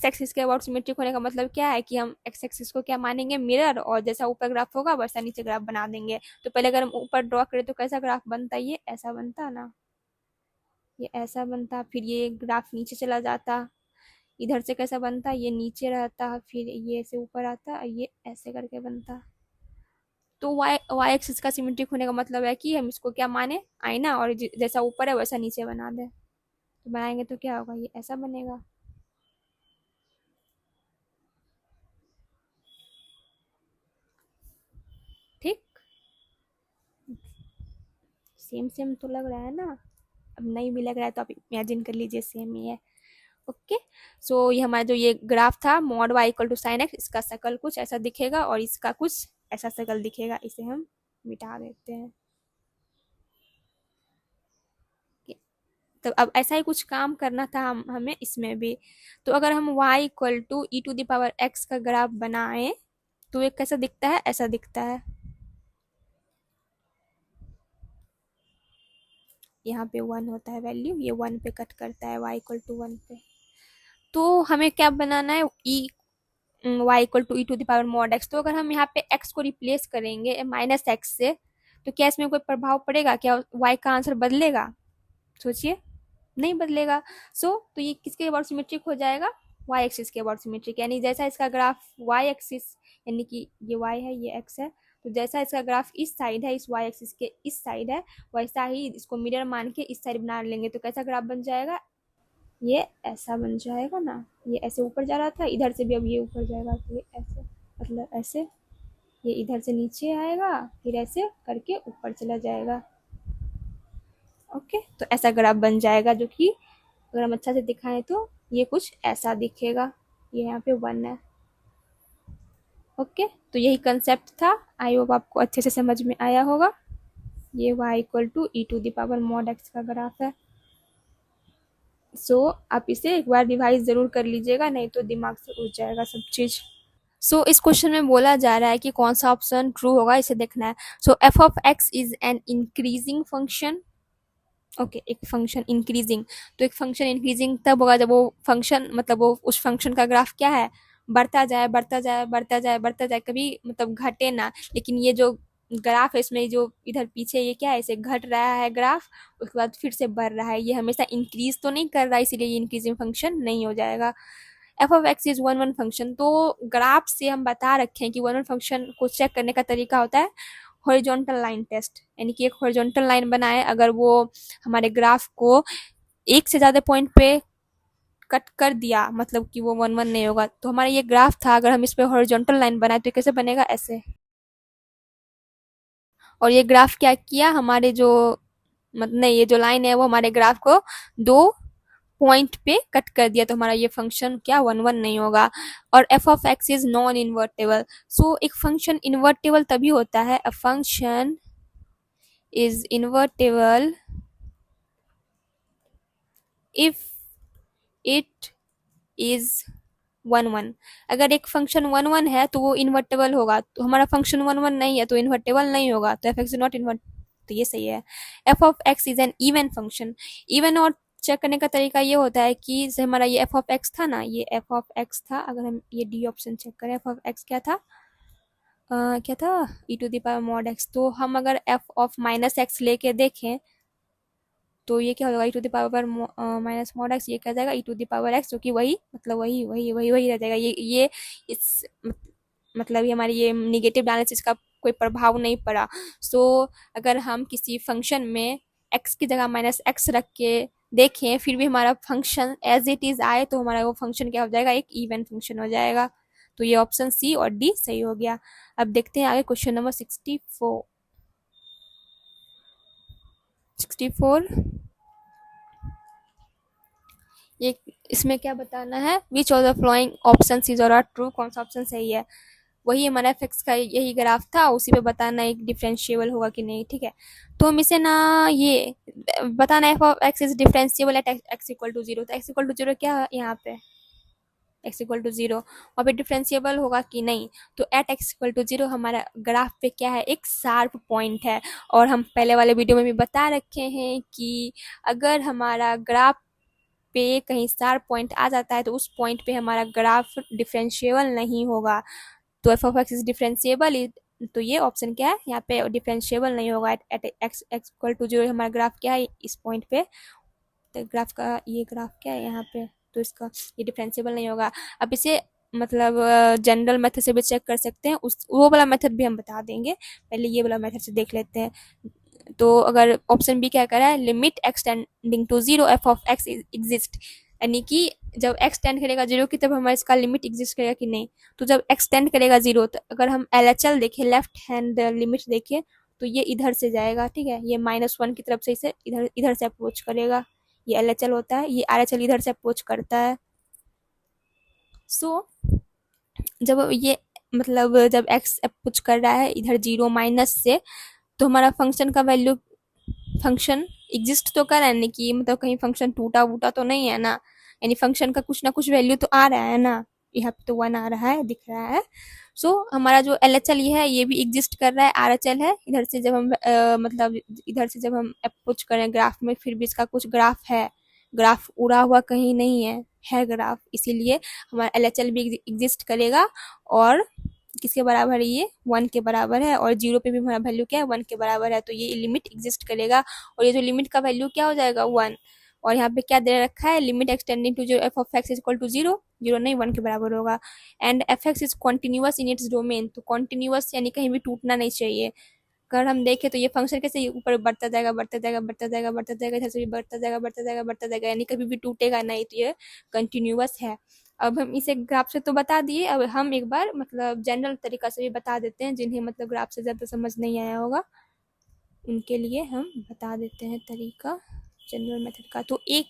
एक्सिस के अबाउट सिमेट्रिक होने का मतलब क्या है कि हम एक्स एक्सिस को क्या मानेंगे, मिरर, और जैसा ऊपर ग्राफ होगा वैसा नीचे ग्राफ बना देंगे। तो पहले अगर हम ऊपर ड्रॉ करें तो कैसा ग्राफ बनता, ये ऐसा बनता ना, ये ऐसा बनता, फिर ये ग्राफ नीचे चला जाता। इधर से कैसा बनता, ये नीचे रहता, फिर ये ऐसे ऊपर आता, ये ऐसे करके बनता। तो वाई एक्सिस का सिमेट्रिक होने का मतलब है कि हम इसको क्या माने, आईना, और जैसा ऊपर है वैसा नीचे बना दे। तो बनाएंगे तो क्या होगा, ये ऐसा बनेगा। ठीक, सेम सेम तो लग रहा है ना, अब नहीं भी लग रहा है तो आप इमेजिन कर लीजिए सेम ही है। ओके, सो ये हमारा जो ये ग्राफ था mod Y equal to sine X, इसका शकल कुछ ऐसा दिखेगा और इसका कुछ ऐसा शकल दिखेगा। इसे हम मिटा देते हैं। तो अब ऐसा ही कुछ काम करना था हमें इसमें भी। तो अगर हम y equal to E to the power X का ग्राफ बनाएं तो ये कैसा दिखता है, ऐसा दिखता है। यहाँ पे 1 होता है वैल्यू, ये 1 पे कट करता है y इक्वल टू 1 पे। तो हमें क्या बनाना है, y equal to E to the power mod x। तो अगर हम यहाँ पे x को रिप्लेस करेंगे माइनस एक्स से, तो क्या इसमें कोई प्रभाव पड़ेगा? क्या y का आंसर बदलेगा? सोचिए, नहीं बदलेगा। तो ये किसके अबाउट सिमेट्रिक हो जाएगा? y एक्सिस के अबाउट सिमेट्रिक, यानी जैसा इसका ग्राफ y एक्सिस, यानी कि ये y है ये x है, तो जैसा इसका ग्राफ इस साइड है, इस y एक्सिस के इस साइड है, वैसा ही इसको मिरर मान के इस साइड बना लेंगे। तो कैसा ग्राफ बन जाएगा? ये ऐसा बन जाएगा ना। ये ऐसे ऊपर जा रहा था, इधर से भी अब ये ऊपर जाएगा, तो ये ऐसे, मतलब ऐसे, ये इधर से नीचे आएगा, फिर ऐसे करके ऊपर चला जाएगा। ओके, तो ऐसा ग्राफ बन जाएगा, जो कि अगर हम अच्छा से दिखाएं तो ये कुछ ऐसा दिखेगा। ये यहाँ पे 1 है। ओके, तो यही कंसेप्ट था। आई होप आपको अच्छे से समझ में आया होगा। ये y equal to E to the power mod x का ग्राफ है। आप इसे एक बार रिवाइज जरूर कर लीजिएगा, नहीं तो दिमाग से उड़ जाएगा सब चीज। इस क्वेश्चन में बोला जा रहा है कि कौन सा ऑप्शन ट्रू होगा, इसे देखना है। F of X is an increasing function. Okay, एक फंक्शन इंक्रीजिंग, तो एक फंक्शन इंक्रीजिंग तब होगा जब वो फंक्शन, मतलब वो उस फंक्शन का ग्राफ क्या है, बढ़ता जाए बढ़ता जाए बढ़ता जाए बढ़ता जाए, कभी मतलब घटे ना। लेकिन ये जो ग्राफ है इसमें जो इधर पीछे ये क्या है, इसे घट रहा है ग्राफ, उसके बाद फिर से बढ़ रहा है, ये हमेशा इंक्रीज तो नहीं कर रहा है, इसीलिए ये इंक्रीजिंग फंक्शन नहीं हो जाएगा। F of X is one one function, तो ग्राफ से हम बता रखे हैं कि वन वन फंक्शन को चेक करने का तरीका होता है हॉरिजॉन्टल लाइन टेस्ट, यानी कि एक हॉरिजॉन्टल लाइन बनाए, अगर वो हमारे ग्राफ को एक से ज्यादा पॉइंट पे कट कर दिया, मतलब कि वो वन वन नहीं होगा। तो हमारा ये ग्राफ था, अगर हम इस पे हॉरिजॉन्टल लाइन बनाए तो कैसे बनेगा? ऐसे। और ये ग्राफ क्या किया, हमारे जो नहीं, ये जो लाइन है वो हमारे ग्राफ को दो पॉइंट पे कट कर दिया, तो हमारा ये फंक्शन क्या वन वन नहीं होगा। और F of X is non invertible. एक फंक्शन इन्वर्टेबल तभी होता है, a function is invertible if it is one one. अगर एक फंक्शन वन वन है तो वो इन्वर्टेबल होगा, तो हमारा फंक्शन वन वन नहीं है तो इन्वर्टेबल नहीं होगा, तो F x is not invert, तो ये सही है। F of X is an even function. Even और चेक करने का तरीका ये होता है कि जैसे हमारा ये एफ ऑफ एक्स था ना, ये एफ ऑफ एक्स था, अगर हम ये डी ऑप्शन चेक करें, एफ ऑफ एक्स क्या था, क्या था, e to the power mod x. तो हम अगर एफ ऑफ माइनस एक्स लेके देखें तो ये क्या हो जाएगा, e to the power minus mod x, ये क्या जाएगा e to the power x, जो कि वही मतलब वही वही वही वही रह जाएगा। ये इस मतलब ये हमारी ये निगेटिव डालने से इसका कोई प्रभाव नहीं पड़ा। अगर हम किसी फंक्शन में एक्स की जगह माइनस एक्स रख के देखें, फिर भी हमारा फंक्शन एज इट इज आए, तो हमारा वो फंक्शन क्या हो जाएगा, एक इवन फंक्शन हो जाएगा। तो ये ऑप्शन सी और डी सही हो गया। अब देखते हैं आगे क्वेश्चन नंबर 64। ये इसमें क्या बताना है, which of the flowing option is और ट्रू, कौन सा ऑप्शन सही है। वही हमारा एफ एक्स का यही ग्राफ था, उसी पे बताना एक डिफरेंशिएबल होगा कि नहीं। ठीक है, तो हम इसे ना ये बताना F of X is differentiable at X equal to zero. तो एक्स इक्वल टू जीरो क्या है यहाँ पे, एक्स इक्वल टू जीरो, वहाँ पे डिफरेंशिएबल होगा कि नहीं। तो at X equal to zero हमारा ग्राफ पे क्या है, एक शार्प पॉइंट है। और हम पहले वाले वीडियो में भी बता रखे हैं कि अगर हमारा ग्राफ पे कहीं शार्प पॉइंट आ जाता है तो उस पॉइंट पे हमारा ग्राफ डिफरेंशिएबल नहीं होगा। तो F of X is differentiable, तो ये ऑप्शन क्या है यहाँ पे, डिफरेंशिएबल नहीं होगा। At X equal to zero हमारा ग्राफ क्या है, इस पॉइंट पे, तो ग्राफ का ये ग्राफ क्या है यहाँ पे, तो इसका ये डिफरेंशिएबल नहीं होगा। अब इसे मतलब जनरल मेथड से भी चेक कर सकते हैं, उस वो वाला मेथड भी हम बता देंगे, पहले ये वाला मेथड से देख लेते हैं। तो अगर ऑप्शन बी क्या कर रहा है, limit X tending to zero F of X exist, यानी कि जब एक्स टेंड करेगा जीरो की तब हमारा इसका लिमिट एग्जिस्ट करेगा कि नहीं। तो जब एक्स टेंड करेगा जीरो, तो अगर हम एल एच एल देखें, लेफ्ट हैंड लिमिट देखें, तो ये इधर से जाएगा। ठीक है, ये -1 की तरफ से इसे इधर इधर से अप्रोच करेगा, ये एल एच एल होता है, ये आर एच एल इधर से अप्रोच करता है। जब ये मतलब जब एक्स अप्रोच कर रहा है इधर जीरो माइनस से, तो हमारा फंक्शन का वैल्यू, फंक्शन एग्जिस्ट तो कर रहा है, कि मतलब कहीं फंक्शन टूटा वूटा तो नहीं है ना, यानी फंक्शन का कुछ ना कुछ वैल्यू तो आ रहा है ना। यहाँ पे तो 1 आ रहा है, दिख रहा है। हमारा जो एल एच एल ये है, ये भी एग्जिस्ट कर रहा है, आर एच एल है। इधर से जब हम मतलब इधर से जब हम अप्रोच करें ग्राफ में, फिर भी इसका कुछ ग्राफ है, ग्राफ उड़ा हुआ कहीं नहीं है, है ग्राफ, इसीलिए हमारा LHL भी एग्जिस्ट करेगा। और किसके बराबर है, ये 1 के बराबर है, और 0 पे भी हमारा वैल्यू क्या है, 1 के बराबर है, तो ये लिमिट एग्जिस्ट करेगा। और ये जो लिमिट का वैल्यू क्या हो जाएगा, 1। और यहाँ पे क्या दे रखा है, लिमिट एक्सटेंडिंग टू जो F of X is equal to 0, 0 नहीं 1 के बराबर होगा। And F x is continuous in its domain, तो कॉन्टिन्यूअस यानी कहीं भी टूटना नहीं चाहिए। अगर हम देखें तो ये फंक्शन कैसे ऊपर बढ़ता जाएगा, बढ़ता जाएगा, बढ़ता जाएगा, बढ़ता जाएगा, इधर से भी बढ़ता जाएगा, बढ़ता जाएगा, बढ़ता जाएगा, यानी कभी भी टूटेगा नहीं, तो ये कंटिन्यूअस है। अब हम इसे ग्राफ से तो बता दिए, अब हम एक बार मतलब जनरल तरीका से भी बता देते हैं, जिन्हें मतलब ग्राफ से ज़्यादा समझ नहीं आया होगा उनके लिए हम बता देते हैं तरीका जनरल मेथड का। तो एक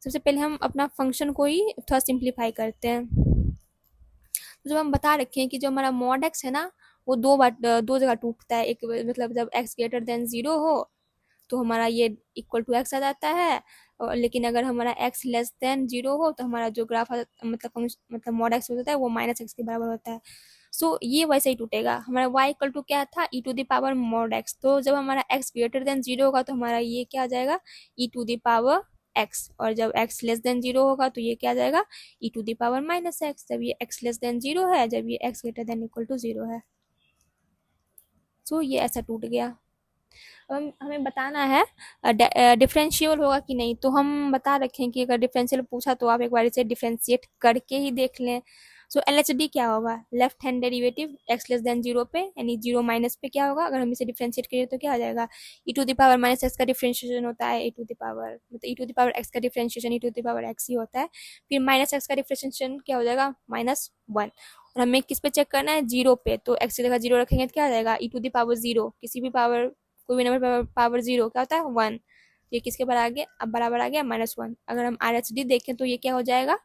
सबसे पहले हम अपना फंक्शन को ही थोड़ा सिंप्लीफाई करते हैं। तो जब हम बता रखे हैं कि जो हमारा मॉड एक्स है ना, वो दो जगह टूटता है। एक मतलब जब एक्स ग्रेटर देन 0 हो तो हमारा ये इक्वल टू एक्स आ जाता है, और लेकिन अगर हमारा एक्स लेस देन 0 हो तो हमारा जो ग्राफ मतलब मॉड एक्स होता है वो माइनस एक्स के बराबर होता है। सो ये वैसे ही टूटेगा। हमारा y इक्वल टू क्या था, e to the power mod x, तो जब हमारा x ग्रेटर देन 0 होगा तो हमारा ये क्या आ जाएगा, e to the power x, और जब x लेस देन 0 होगा तो ये क्या आ जाएगा, e to the power minus X, जब ये x लेस देन 0 है, जब ये x greater than equal to 0 है। सो ये ऐसा टूट गया। हमें बताना है डिफरेंशियल होगा कि नहीं, तो हम बता रखे हैं कि अगर डिफरेंशियल पूछा तो आप एक बार इसे डिफरेंशिएट करके ही देख लें। सो LHD क्या होगा, left hand derivative x less than 0 पे, यानी 0 माइनस पे क्या होगा, अगर हम इसे डिफरेंशिएट करें तो क्या आ जाएगा, e to the power minus X का डिफरेंशिएशन होता है e टू द पावर, मतलब e to the power x का differentiation e to the power x ही होता है। फिर माइनस एक्स का डिफरेंशिएशन क्या हो जाएगा, -1। और हमें किस पे चेक करना है, 0 पे, तो x की जगह 0 रखेंगे तो क्या आ जाएगा, e टू द पावर 0, किसी भी पावर, कोई भी नंबर पावर 0 क्या होता है, 1। ये किसके बराबर आ गया, -1। अगर हम RHD देखें तो ये क्या हो जाएगा,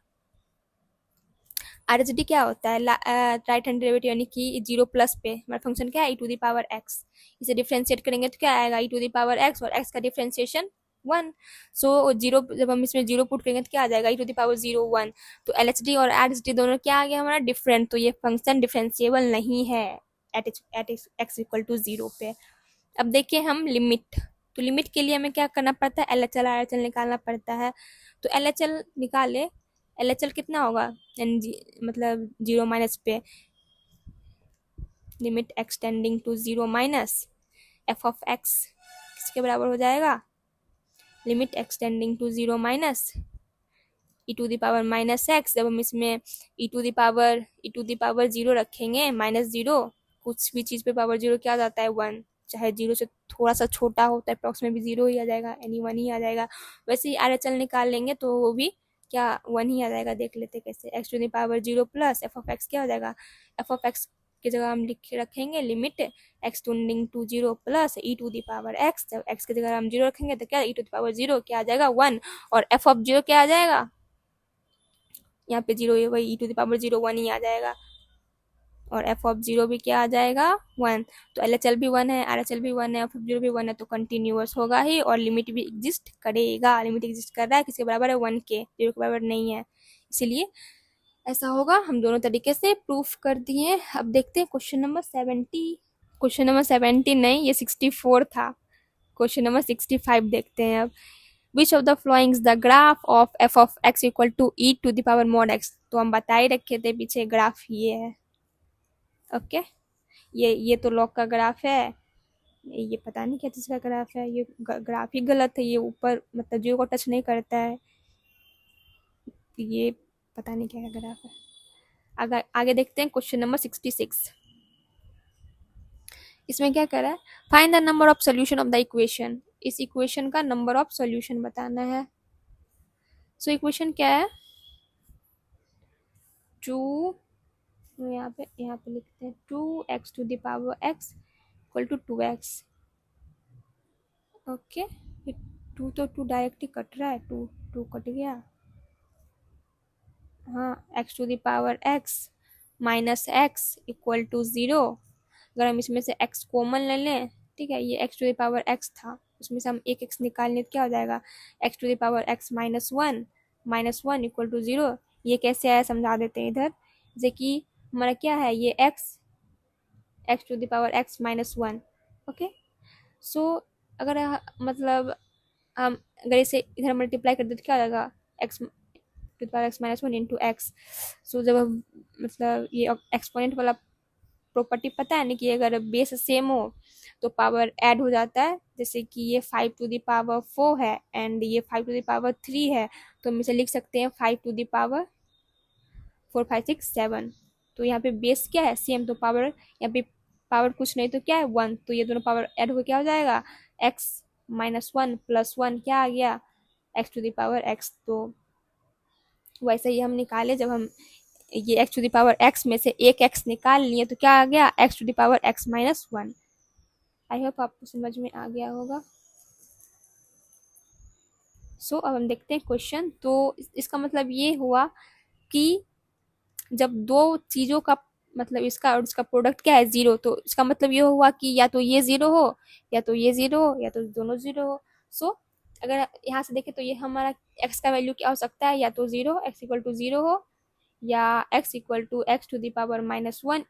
RHD क्या होता है, राइट हैंड डेरिवेटिव, यानी कि 0 प्लस पे हमारा फंक्शन क्या है, e to the power x। इसे डिफरेंशिएट करेंगे तो क्या आएगा, e to the power x, और x का डिफरेंशिएशन 1। सो 0, जब हम इसमें 0 पुट करेंगे तो क्या आ जाएगा, e टू द पावर 0 1। तो LHD और RHD दोनों क्या आ गया हमारा, डिफरेंट, तो ये फंक्शन डिफरेंशिएबल नहीं है एट x इक्वल टू 0 पे। अब देखिए हम लिमिट, तो लिमिट के लिए हमें क्या करना पड़ता है, LHL RHL निकालना पड़ता है। तो LHL निकाले, LHL कितना होगा, मतलब 0 माइनस पे, limit extending to 0 minus F of X किसके बराबर हो जाएगा, limit extending to 0 minus E to the power minus X. जब हम इसमें ई टू द पावर 0 रखेंगे, -0, कुछ भी चीज़ पे पावर 0 क्या आ जाता है, 1, चाहे 0 से थोड़ा सा छोटा हो तो अप्रॉक्स में भी 0 ही आ जाएगा, यानी 1 ही आ जाएगा। वैसे ही RHL निकाल लेंगे तो वो भी क्या 1 ही आ जाएगा। देख लेते कैसे, X to the power 0 plus F of x क्या हो जाएगा, एफ ऑफ एक्स की जगह हम लिख रखेंगे limit extending to 0 plus e to the power x. जब एक्स की जगह हम 0 रखेंगे तो क्या, ई टू द पावर 0 क्या आ जाएगा, 1, और एफ ऑफ 0 क्या आ जाएगा, यहाँ पे 0 वही ई टू द पावर 0 1 ही आ जाएगा, और एफ ऑफ 0 भी क्या आ जाएगा, 1। तो LHL भी 1 है, RHL भी 1 है, एफ ऑफ 0 भी 1 है, तो कंटिन्यूअस होगा ही, और लिमिट भी एग्जिस्ट करेगा। लिमिट एग्जिस्ट कर रहा है, किसके बराबर है, 1 के, 0 के बराबर नहीं है, इसीलिए ऐसा होगा। हम दोनों तरीके से प्रूफ कर दिए। अब देखते हैं क्वेश्चन नंबर 70, क्वेश्चन नंबर 70 नहीं, ये 64 था। क्वेश्चन नंबर 65 देखते हैं अब। Which of the following is the graph of f of x equal to E to the power mod x. तो हम बता ही रखे थे पीछे, ग्राफ ये है, ओके। ये तो लॉग का ग्राफ है, ये पता नहीं क्या चीज़ का ग्राफ है, ये ग्राफ ही गलत है, ये ऊपर मतलब 0 को टच नहीं करता है, ये पता नहीं क्या ग्राफ है। आगे देखते हैं क्वेश्चन नंबर 66। इसमें क्या करा है, find the number of solution of the equation. इस इक्वेशन का नंबर ऑफ सोल्यूशन बताना है। सो इक्वेशन क्या है, 2, यहाँ पे लिखते हैं 2x to the power x equal to 2x, okay. 2 तो 2 डायरेक्ट ही कट रहा है, 2 कट गया, हाँ, x to the power x minus x equal to 0। अगर हम इसमें से x कॉमन ले लें, ठीक है, ये x to the power x था, उसमें से हम एक x निकालने तो क्या हो जाएगा, x to the power x -1 equal to 0। ये कैसे आया समझा देते हैं इधर, जैसे कि हमारा क्या है, ये x to the power x -1, okay. So अगर मतलब हम अगर इसे इधर मल्टीप्लाई कर दे तो क्या हो जाएगा, x to the power x minus one into x. So जब हम मतलब ये एक्सपोनेंट वाला प्रॉपर्टी पता है ना कि अगर बेस सेम हो तो पावर ऐड हो जाता है। जैसे कि ये 5 टू द पावर 4 है एंड ये 5 टू द पावर 3 है, तो हम इसे लिख सकते हैं 5 टू द पावर 4 5 6 7। तो यहाँ पे बेस क्या है, सेम, तो पावर यहाँ पे पावर कुछ नहीं तो क्या है 1, तो ये दोनों पावर ऐड होकर क्या हो जाएगा x minus one plus one क्या आ गया x to the power x। तो वैसे ही हम निकाले, जब हम ये x to the power x में से एक x निकाल लिए तो क्या आ गया x to the power x minus one. I hope आपको समझ में आ गया होगा। सो अब हम देखते हैं क्वेश्चन। तो इसका मतलब ये हुआ कि जब दो चीज़ों का मतलब इसका और इसका प्रोडक्ट क्या है जीरो, तो इसका मतलब ये हुआ कि या तो ये जीरो हो या तो ये जीरो हो या तो दोनों जीरो हो। सो अगर यहाँ से देखें तो ये हमारा x का वैल्यू क्या हो सकता है, या तो zero x equal to zero हो, या x equal to x to the power minus one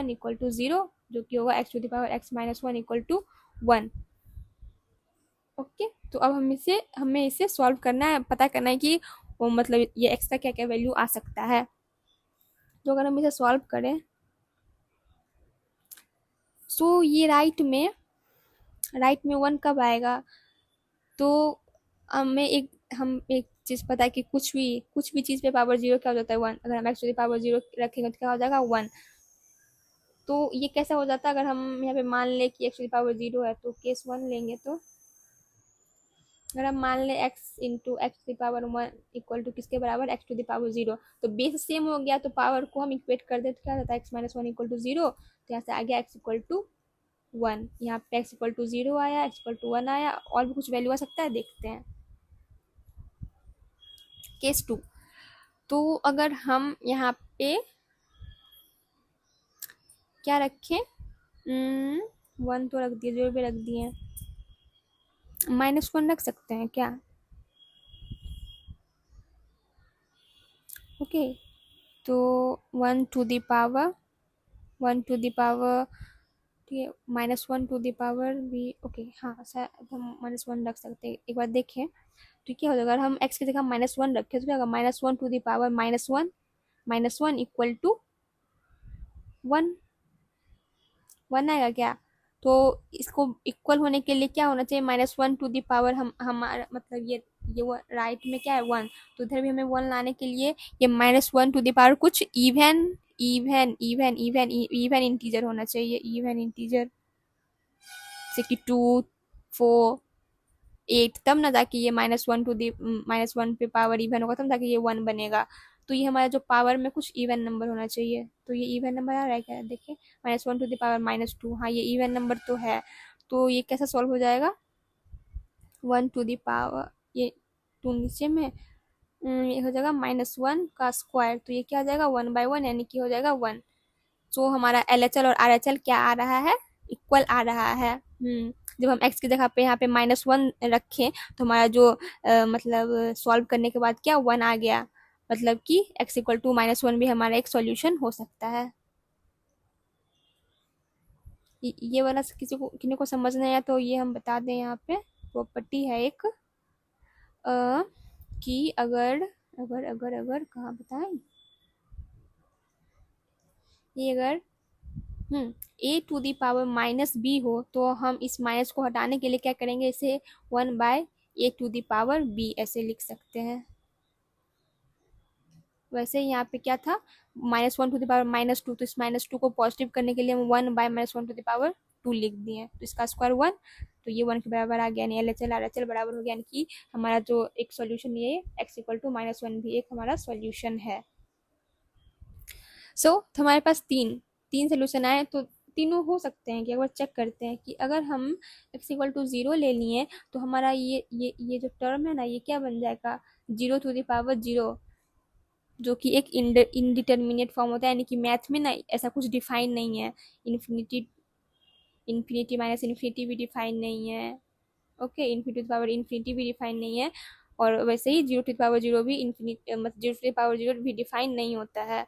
equal to zero, जो कि होगा x to the power x minus one equal to one. Okay, तो अब हमें इसे सॉल्व करना है, पता करना है कि वो मतलब ये x का क्या क्या वैल्यू आ सकता है। तो अगर हम इसे सॉल्व करें सो ये राइट में वन कब आएगा, तो हम एक चीज़ पता है कि कुछ भी चीज़ पे पावर जीरो क्या हो जाता है वन। अगर हम x to the power zero रखेंगे तो क्या हो जाएगा वन। तो ये कैसा हो जाता है, अगर हम यहाँ पे मान लें कि x to the power zero है तो केस वन लेंगे, तो अगर हम मान लें x into x to the power one equal to किसके बराबर x to the power zero, तो बेस सेम हो गया तो पावर को हम इक्वेट कर दे तो क्या होता है x minus one equal to zero. तो यहाँ से आ गया x इक्वल टू वन, यहाँ पे x इक्वल टू जीरो आया, x इक्वल टू वन आया, और भी कुछ वैल्यू आ सकता है, देखते हैं। केस टू, तो अगर हम यहाँ पे क्या रखें, वन तो रख दिए, जीरो भी रख दिए, माइनस वन रख सकते हैं क्या, ओके। तो वन टू द पावर ठीक है, minus one to the power भी ओके, हाँ शायद हम माइनस वन रख सकते हैं। एक बार देखें तो क्या हो जाएगा, अगर हम x की जगह माइनस वन रखें तो क्या होगा minus one to the power minus one equal to one, one आएगा क्या। तो इसको इक्वल होने के लिए क्या होना चाहिए, minus one to the power हम हमारा मतलब ये राइट में क्या है वन, तो इधर भी हमें वन लाने के लिए ये minus one to the power कुछ इवन इंटीजर होना चाहिए, इवन इंटीजर जैसे कि टू फोर एट, तब ना जाके ये माइनस वन पे पावर इवन होगा, तब जाके ये वन बनेगा। तो ये हमारा जो पावर में कुछ इवन नंबर होना चाहिए, तो ये इवन नंबर आ रहा है क्या, देखिए minus one to the power minus to, हाँ ये इवन नंबर तो है। तो ये कैसा सॉल्व हो जाएगा, वन टू द पावर ये टू नीचे में ये हो जाएगा माइनस वन का स्क्वायर, तो ये क्या आ जाएगा वन बाई वन, यानी कि हो जाएगा वन। तो हमारा LHL और RHL क्या आ रहा है, इक्वल आ रहा है। जब हम x की जगह पे यहाँ पे माइनस वन रखें तो हमारा जो मतलब सॉल्व करने के बाद क्या वन आ गया, मतलब कि x equal to minus one भी हमारा एक सॉल्यूशन हो सकता है। ये वाला किसी को समझ नहीं आया तो ये हम बता दें, यहाँ पे प्रॉपर्टी है एक कि अगर अगर अगर अगर कहाँ बताएं, ये अगर a to the power minus b हो तो हम इस माइनस को हटाने के लिए क्या करेंगे, इसे one by a to the power b ऐसे लिख सकते हैं। वैसे यहाँ पे क्या था minus one to the power minus two, तो इस माइनस टू को पॉजिटिव करने के लिए हम one by minus one to the power two लिख दिए, तो इसका स्क्वायर वन, तो ये वन के बराबर आ गया, यानी LHL RHL बराबर हो गया, यानी कि हमारा जो एक सॉल्यूशन ये x equal to minus one भी एक हमारा सॉल्यूशन है। तो हमारे पास तीन सोल्यूशन आए, तो तीनों हो सकते हैं कि एक बार चेक करते हैं कि अगर हम x इक्वल टू जीरो ले लिए तो हमारा ये जो टर्म है ना ये क्या बन जाएगा zero to the power zero, जो कि एक इनडिटर्मिनेट फॉर्म होता है, यानी कि मैथ में ना ऐसा कुछ डिफाइन नहीं है, इन्फिनिटी माइनस इन्फिनिटी भी डिफाइन नहीं है, okay, infinity to the power infinity भी डिफाइन नहीं है, और वैसे ही zero to the power zero भी मतलब zero to the power zero भी डिफाइन नहीं होता है।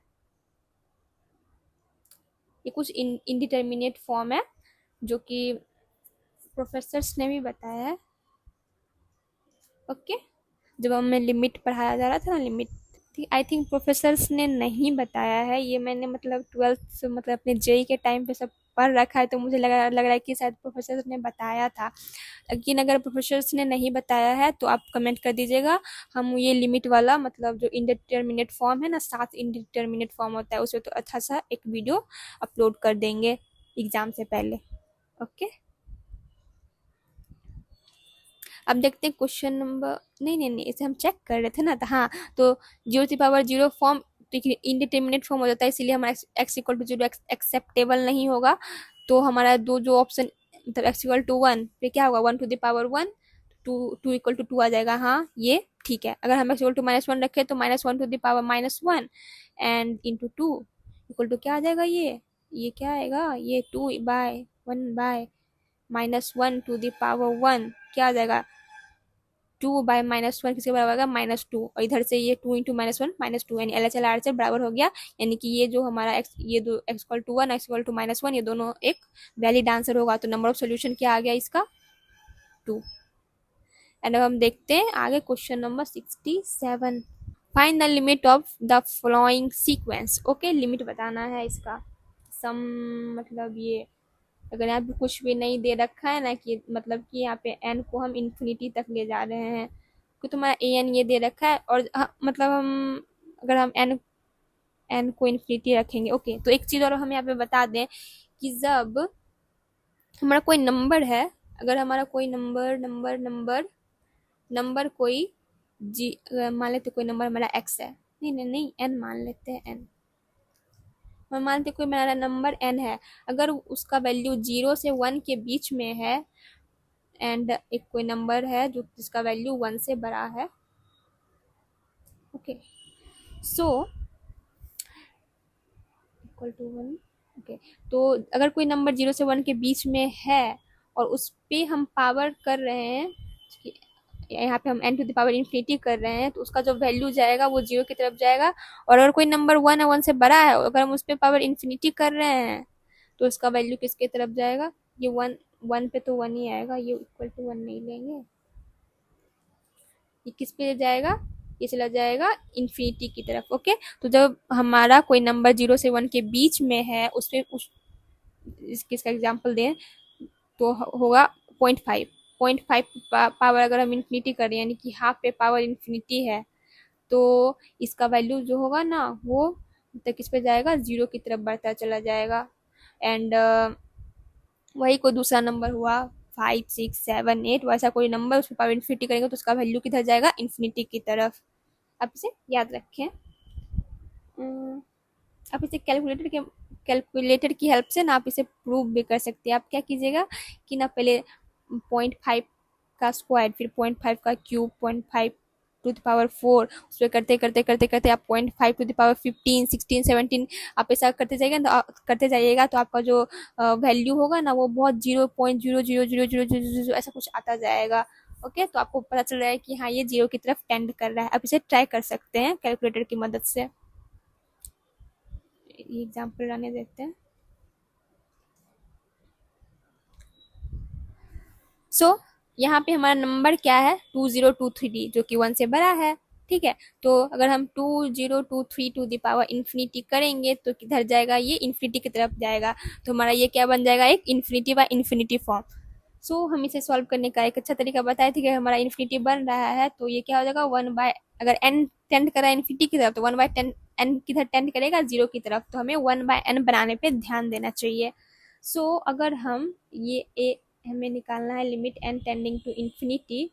ये कुछ इनडिटर्मिनेट फॉर्म है जो कि प्रोफेसर्स ने भी बताया है, ओके। जब हमें लिमिट पढ़ाया जा रहा था ना, लिमिट, आई थिंक प्रोफेसर्स ने नहीं बताया है ये, मैंने मतलब 12th मतलब अपने जेई के टाइम पे सब पढ़ रखा है, तो मुझे लग रहा है कि शायद प्रोफेसर ने बताया था। लेकिन अगर प्रोफेसर्स ने नहीं बताया है तो आप कमेंट कर दीजिएगा, हम ये लिमिट वाला मतलब जो इंडिटरमिनेट फॉर्म है ना, 7 इंडिटरमिनेट फॉर्म होता है, उसमें तो अच्छा सा एक वीडियो अपलोड कर देंगे एग्जाम से पहले। ओके, अब देखते हैं क्वेश्चन नंबर, नहीं इसे हम चेक कर रहे थे ना, तो हाँ, तो 0 फॉर्म इंडिटरमिनेट फॉर्म हो जाता है, इसीलिए हमारा x इक्वल टू 0 एक्सेप्टेबल नहीं होगा। तो हमारा दो जो ऑप्शन, मतलब x इक्वल टू 1 फिर क्या होगा, 1 to the power 1, 2 equal to 2 आ जाएगा, हाँ ये ठीक है। अगर हम x इक्वल टू -1 रखें तो -1 to the power -1 and into 2 equal to क्या आ जाएगा, ये क्या आएगा, ये 2/1 टू द पावर 1 क्या आ जाएगा, 2/-1 किसके बराबर होगा, -2, और इधर से ये 2 इंटू -1 -2, यानी LHL RHL बराबर हो गया। यानी कि ये जो हमारा x, ये दो x equal to 1 x equal to -1 ये दोनों एक वैलिड आंसर होगा। तो नंबर ऑफ सोल्यूशन क्या आ गया इसका, 2। एंड अब हम देखते हैं आगे question number 67। Find the limit of the following sequence. Okay, limit बताना है इसका। सम मतलब ये अगर यहाँ पे कुछ भी नहीं दे रखा है ना, कि मतलब कि यहाँ पे n को हम इन्फिनिटी तक ले जा रहे हैं, तो तुम्हारा an ये दे रखा है, और मतलब हम अगर हम n को इन्फिनिटी रखेंगे। ओके, तो एक चीज और हम यहाँ पे बता दें कि जब हमारा कोई नंबर है, अगर हमारा कोई नंबर कोई मान लेते कोई नंबर हमारा x है, नहीं n मान लेते हैं, n हम मानते कोई हमारा नंबर n है, अगर उसका वैल्यू 0 से 1 के बीच में है, एंड एक कोई नंबर है जो जिसका वैल्यू 1 से बड़ा है। Okay, so equal to 1। Okay, तो अगर कोई नंबर 0 से 1 के बीच में है और उस पे हम पावर कर रहे हैं, यहाँ पे हम n to the power infinity कर रहे हैं, तो उसका जो वैल्यू जाएगा वो 0 की तरफ जाएगा। और अगर कोई नंबर 1 है, 1 से बड़ा है, अगर हम उस पर पावर इन्फिनिटी कर रहे हैं तो उसका वैल्यू किसके तरफ जाएगा, ये 1 पे तो 1 ही आएगा, ये इक्वल टू 1 नहीं लेंगे, ये किस पे जाएगा, ये चला जाएगा इन्फिनिटी की तरफ। ओके, तो जब हमारा कोई नंबर 0 से 1 के बीच में है, उस पे इसका एग्जाम्पल दें तो होगा 0.5 पावर, अगर हम इन्फिनिटी करें यानी कि हाफ पे पावर इन्फिनिटी है, तो इसका वैल्यू जो होगा ना वो तो किस पे जाएगा, 0 की तरफ बढ़ता चला जाएगा। एंड वही कोई दूसरा नंबर हुआ 5 6 7 8, वैसा कोई नंबर उस पर पावर इन्फिनिटी करेंगे तो उसका वैल्यू किधर जाएगा, इन्फिनिटी की तरफ। आप इसे याद रखें। आप इसे कैलकुलेटर की हेल्प से ना आप इसे प्रूव भी कर सकते हैं। आप क्या कीजिएगा कि ना पहले 0.5 का स्क्वायर, फिर 0.5 का क्यूब, 0.5 टू द पावर 4, उस पर करते करते करते करते आप 0.5 टू द पावर 15 16 17 आप ऐसा करते जाइएगा तो आपका जो वैल्यू होगा ना वो बहुत 0.000000 ऐसा कुछ आता जाएगा। ओके, तो आपको पता चल रहा है कि हाँ ये 0 की तरफ टेंड कर रहा है। आप इसे ट्राई कर सकते हैं कैलकुलेटर की मदद से। ये एग्जाम्पल आने देते हैं। सो यहाँ पे हमारा नंबर क्या है, 2023 जो कि 1 से बड़ा है। ठीक है, तो अगर हम 2023 टू द पावर इन्फिनिटी करेंगे तो किधर जाएगा, ये इन्फिनिटी की तरफ जाएगा। तो हमारा ये क्या बन जाएगा, एक इन्फिनिटी बाय इन्फिनिटी फॉर्म। सो हम इसे सॉल्व करने का एक अच्छा तरीका बताए थे कि हमारा इन्फिनिटी बन रहा है तो ये क्या हो जाएगा, 1 बाय, अगर n टेंड करा इन्फिनिटी की तरफ तो 1/10 n किधर टेंड करेगा, 0 की तरफ, तो हमें 1/n बनाने पे ध्यान देना चाहिए। सो अगर हम ये हमें निकालना है limit n tending to infinity,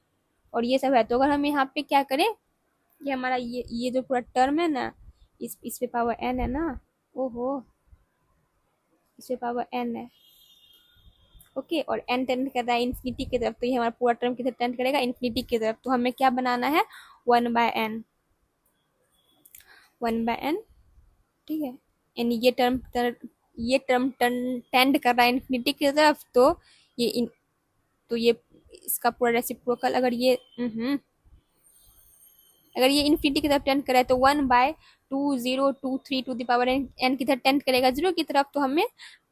और ये सब है, तो अगर हम यहाँ पे क्या करें, ये हमारा ये जो पूरा टर्म है ना, इस पे पावर n है ना, ओहो इस पे पावर n है। ओके, और n टेंड कर रहा है इन्फिनिटी की तरफ, तो ये हमारा पूरा टर्म किधर टेंड करेगा, इन्फिनिटी की तरफ। तो हमें क्या बनाना है, 1/n, 1/n। ठीक है, यानी ये टर्म टेंड कर रहा है इन्फिनिटी की तरफ, तो ये इसका पूरा रेसिप्रोकल, अगर ये इन्फिनिटी की तरफ टेंड करे तो 1/2023 टू द पावर n किधर टेंड करेगा, 0 की तरफ, तो हमें